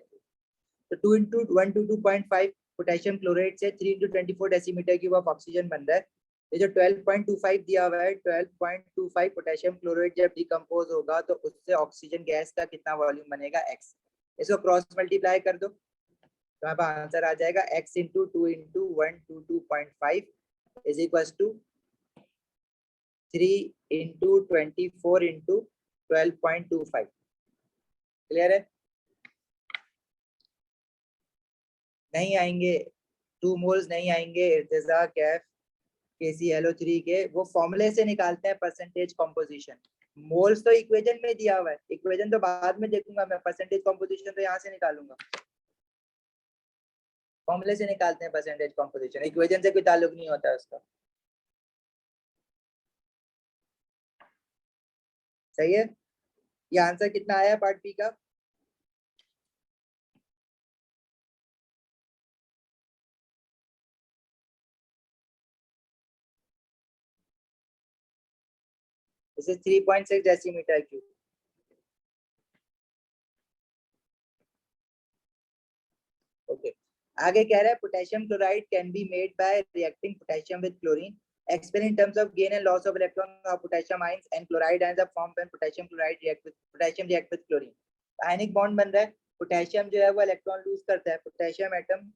तो 2 × 122.5 पोटेशियम क्लोराइड से 3 × 24 डेसीमीटर क्यूब ऑफ ऑक्सीजन बन रहा है। ये जो 12.25 दिया हुआ है, 12.25 पोटेशियम क्लोराइड जब डिकम्पोज होगा तो उससे ऑक्सीजन गैस का कितना वॉल्यूम बनेगा, x। इसको क्रॉस मल्टीप्लाई कर दो तो अब आंसर आ जाएगा x × 2 × 122.5 is equal to 3 × 24 × 12.25। Clear है? नहीं आएंगे 2 मोल्स, नहीं आएंगे इर्तिजा कैफ KClO3 के, वो फॉर्मूले से निकालते हैं परसेंटेज कॉम्पोजिशन। मोल्स तो इक्वेशन में दिया हुआ है, इक्वेशन तो बाद में देखूंगा मैं, परसेंटेज कॉम्पोजिशन तो यहाँ से निकालूंगा, फॉर्मूले से निकालते हैं परसेंटेज कॉम्पोजिशन, इक्वेशन से कोई ताल्लुक नहीं होता है उसका। सही है? ये आंसर कितना आया पार्ट बी का? This is 3.6 decimetre cube. Okay, आगे कह रहा है potassium chloride can be made by reacting potassium with chlorine. Explain in terms of gain and loss of electron of potassium ions and chloride ions are formed when potassium react with chlorine। Ionic bond बन रहा है, potassium जो है वो electron lose करता है, potassium atom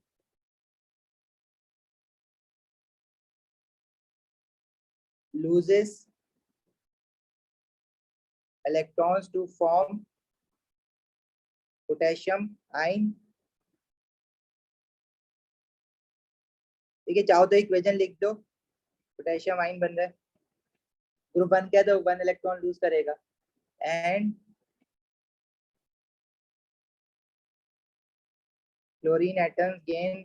loses electrons to form potassium ion। ठीक है, चाहो तो इक्वेशन लिख दो, पोटेशियम आयन बन रहा है, ग्रुप 1 क्या, तो 1 इलेक्ट्रॉन लूज करेगा and chlorine atoms gain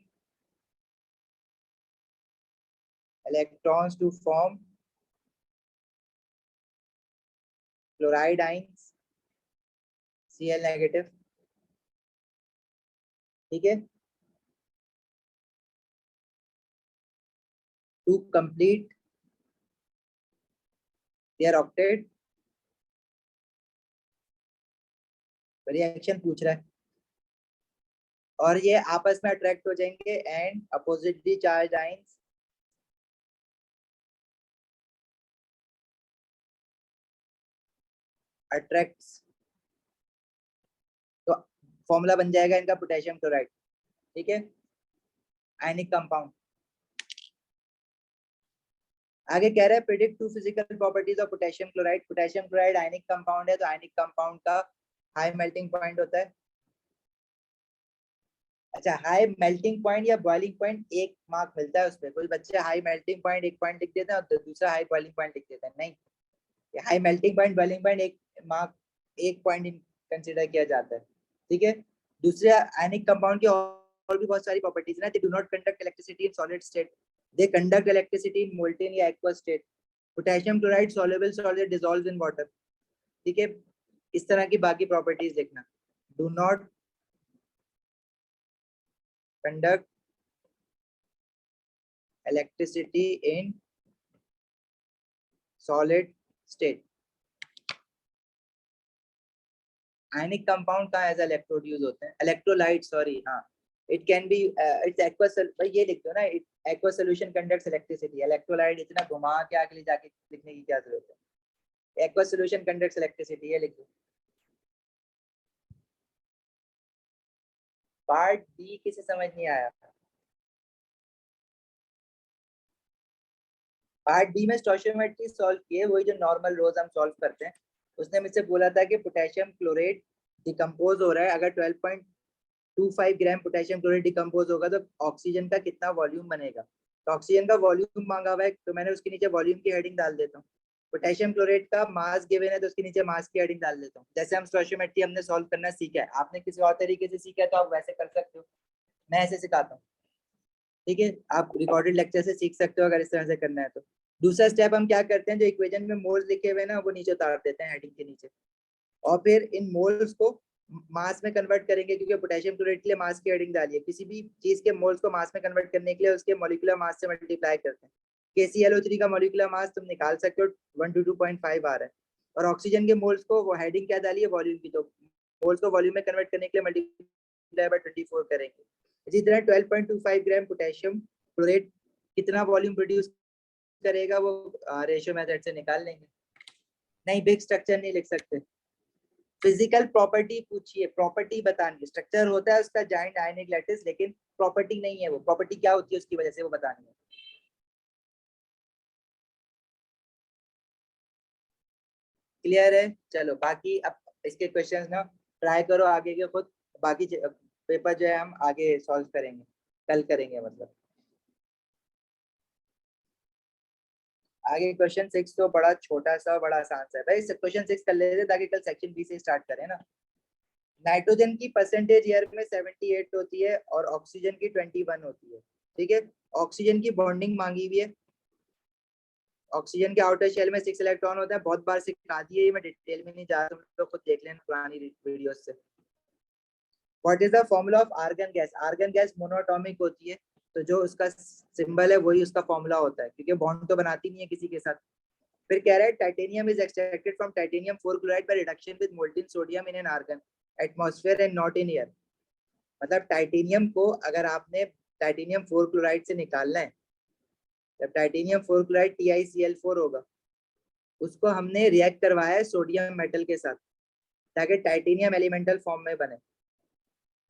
electrons to form chloride ions Cl negative। ठीक है, to complete their octet reaction पूछ रहा है, और ये आपस में अट्रैक्ट हो जाएंगे and oppositely charge ions attracts. तो फॉर्मूला बन जाएगा इनका पोटेशियम क्लोराइड। ठीक है, आयनिक कंपाउंड। आगे कह रहा है predict to physical properties of potassium chloride. Potassium chloride ionic compound है, तो आयनिक कंपाउंड का हाई मेल्टिंग पॉइंट होता है। अच्छा, हाई मेल्टिंग पॉइंट या बॉइलिंग पॉइंट एक मार्क मिलता है उस पर। कुछ बच्चे हाई मेल्टिंग पॉइंट एक पॉइंट लिख देते हैं और दूसरा हाई बॉइलिंग पॉइंट लिख देते हैं। नहीं, high melting point boiling point एक मार्क एक पॉइंट कंसीडर किया जाता है। ठीक है, दूसरे आयनिक कंपाउंड की और भी बहुत सारी प्रॉपर्टीज हैं। They do not conduct electricity in solid state, they conduct electricity in molten या aqueous state. Potassium chloride soluble solid dissolves in water. ठीक है, इस तरह की बाकी प्रॉपर्टीज लिखना। Do not conduct electricity in solid state। Ionic compound का as electrode use होते हैं, इलेक्ट्रोलाइट सॉरी, हाँ। It can be it's aqua, भाई ये लिख दो ना, aqua solution conducts electricity. Electrolyte इतना घुमा के आगे ले जाके लिखने की क्या जरूरत है, एक्वा सॉल्यूशन कंडक्ट्स इलेक्ट्रिसिटी, ये लिख दो। पार्ट बी किसे समझ नहीं आया? पार्ट बी में स्टोइचियोमेट्री सॉल्व किए, वही जो नॉर्मल रोज हम सॉल्व करते हैं। उसने मुझसे बोला था कि पोटेशियम क्लोरेट डिकम्पोज हो रहा है, अगर 12.25 ग्राम पोटेशियम क्लोरेट डिकम्पोज होगा तो ऑक्सीजन का कितना वॉल्यूम बनेगा। तो ऑक्सीजन का वॉल्यूम मांगा हुआ है, तो मैंने उसके नीचे वॉल्यूम की हेडिंग डाल देता हूँ। पोटेशियम क्लोरेट का मास गिवन है, तो उसके नीचे मास की हेडिंग डाल देता हूँ। जैसे हम स्टोइचियोमेट्री हमने सॉल्व करना सीखा है, आपने किसी और तरीके से सीखा है तो आप वैसे कर सकते हो, मैं ऐसे सिखाता हूँ। ठीक है, आप रिकॉर्डेड लेक्चर से सीख सकते हो अगर इस तरह से करना है तो। दूसरा स्टेप हम क्या करते हैं, जो इक्वेशन में मोल्स लिखे हुए ना वो नीचे उतार देते हैं हेडिंग के नीचे, और फिर इन मोल्स को मास में कन्वर्ट करेंगे, क्योंकि पोटेशियम क्लोराइड के लिए मास की हेडिंग डालिए। किसी भी चीज के मोल्स को मास में कन्वर्ट करने के लिए उसके मॉलिक्यूलर मास से मल्टीप्लाई करते हैं। KClO3 का मॉलिक्यूलर मास तुम निकाल सकते हो, 122.5 आ रहा है। और ऑक्सीजन के मोल्स को वो हेडिंग क्या डालिए, वॉल्यूम की, तो मोल्स को वॉल्यूम में कन्वर्ट करने के लिए मल्टीप्लाई बाय 24 करेंगे। इसी तरह 12.25 ग्राम पोटेशियम क्लोरेट कितना वॉल्यूम प्रोड्यूस करेगा, वो रेशियो मेथड से निकाल लेंगे। नहीं, बिग स्ट्रक्चर नहीं लिख सकते। फिजिकल प्रॉपर्टी पूछिए, प्रॉपर्टी बतानी। स्ट्रक्चर होता है उसका जाइंट आयनिक लैटिस, लेकिन प्रॉपर्टी नहीं है वो। प्रॉपर्टी क्या होती है उसकी वजह से वो बतानी है। क्लियर है? चलो बाकी अब इसके क्वेश्चंस ना ट्राई करो आगे के खुद, बाकी पेपर जो है हम आगे सॉल्व करेंगे, कल करेंगे मतलब। आगे क्वेश्चन 6 तो बड़ा छोटा सा बड़ा आसान सा है भाई, क्वेश्चन 6 कर लेते ताकि कल सेक्शन बी से स्टार्ट करें ना। नाइट्रोजन की परसेंटेज एयर में 78 होती है और ऑक्सीजन की 21 होती है। ठीक है, ऑक्सीजन की बॉन्डिंग मांगी हुई है। ऑक्सीजन के आउटर शेल में 6 इलेक्ट्रॉन होते हैं, बहुत बार सिखा दिए, मैं डिटेल में नहीं जा रहा, तुम लोग खुद देख लेना पुरानी वीडियोस से। What is the formula of argon gas? Argon gas monatomic होती है, तो जो उसका सिंबल है वही उसका फॉर्मूला होता है, क्योंकि बॉन्ड तो बनाती नहीं है किसी के साथ। फिर कह रहा है titanium is extracted from titanium 4 chloride by reduction with molten sodium in an argon atmosphere and not in air. मतलब टाइटेनियम को अगर आपने टाइटेनियम 4 क्लोराइड से निकालना है, जब टाइटेनियम 4 क्लोराइड TiCl4 होगा, उसको हमने रिएक्ट करवाया है सोडियम मेटल के साथ ताकि टाइटेनियम एलिमेंटल फॉर्म में बने।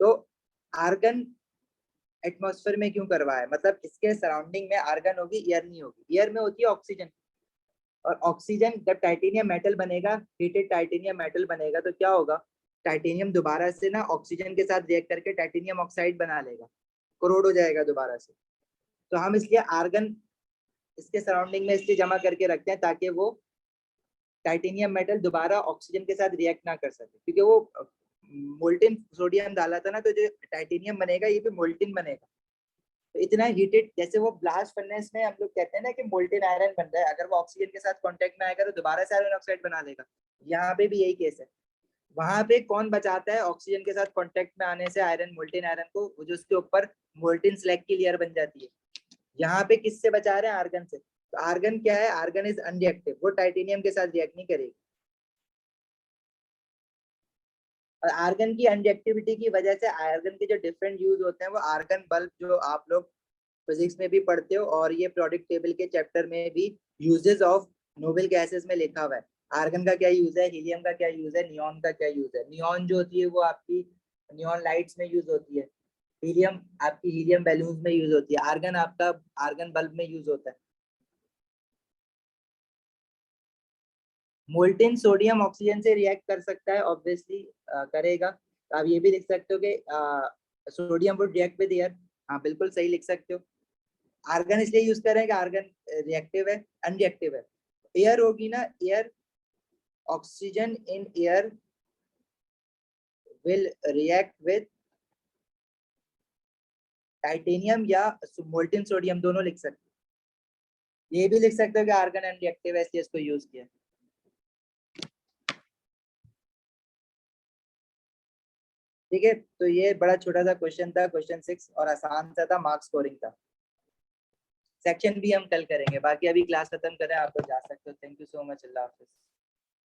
तो आर्गन एटमॉस्फेयर में क्यों करवाया, मतलब इसके सराउंडिंग में आर्गन होगी, एयर नहीं होगी। एयर में होती है ऑक्सीजन, और ऑक्सीजन जब टाइटेनियम मेटल बनेगा, हीटेड टाइटेनियम मेटल बनेगा, तो क्या होगा, टाइटेनियम दोबारा से ना ऑक्सीजन के साथ रिएक्ट करके टाइटेनियम ऑक्साइड बना लेगा, कोरोड हो जाएगा दोबारा से। तो हम इसलिए आर्गन इसके सराउंडिंग में इसलिए जमा करके रखते हैं ताकि वो टाइटेनियम मेटल दोबारा ऑक्सीजन के साथ रिएक्ट ना कर सके, क्योंकि वो मोल्टेन सोडियम डाला था ना, तो जो टाइटेनियम बनेगा ये भी मोल्टेन बनेगा। तो इतना हीटेड, जैसे वो ब्लास्ट फर्नेस में हम लोग कहते हैं ना कि मोल्टेन आयरन बन रहा है, अगर वो ऑक्सीजन के साथ कांटेक्ट में आएगा तो दोबारा से आयरन ऑक्साइड बना लेगा। यहाँ पे भी यही केस है। वहां पे कौन बचाता है ऑक्सीजन के साथ कांटेक्ट में आने से आयरन, मोल्टेन आयरन को, जो उसके ऊपर मोल्टेन स्लैग की लेयर बन जाती है। यहाँ पे किससे बचा रहे हैं, आर्गन से। तो आर्गन क्या है, आर्गन इज अनरिएक्टिव, वो टाइटेनियम के साथ रिएक्ट नहीं करेगी। और आर्गन की अनरिएक्टिविटी की वजह से आर्गन के जो डिफरेंट यूज होते हैं, वो आर्गन बल्ब जो आप लोग फिजिक्स में भी पढ़ते हो, और ये प्रोडक्ट टेबल के चैप्टर में भी यूजेस ऑफ नोबल गैसेस में लिखा हुआ है। आर्गन का क्या यूज है, हीलियम का क्या यूज है, नियॉन का क्या यूज है। नियॉन जो होती है वो आपकी नियॉन लाइट्स में यूज होती है, हीलियम आपकी हीलियम बैलून्स में यूज होती है, आर्गन आपका आर्गन बल्ब में यूज होता है। मोल्टेन सोडियम ऑक्सीजन से रिएक्ट कर सकता है, ऑब्वियसली करेगा। तो आप ये भी लिख सकते हो कि sodium would react with air. हाँ बिल्कुल सही लिख सकते हो। आर्गन इसलिए यूज कर रहे हैं कि आर्गन रिएक्टिव है, अनरिएक्टिव है। एयर होगी ना, air, oxygen in air will react with titanium या मोल्टेन सोडियम, दोनों लिख सकते हो। ये भी लिख सकते हो कि आर्गन अनरिएक्टिव है इसलिए इसको यूज किया। ठीक है, तो ये बड़ा छोटा सा क्वेश्चन था, क्वेश्चन 6, और आसान सा था, मार्क्स स्कोरिंग था। सेक्शन भी हम कल करेंगे, बाकी अभी क्लास खत्म करें, आप लोग जा सकते हो। Thank you so much, Allah Hafiz.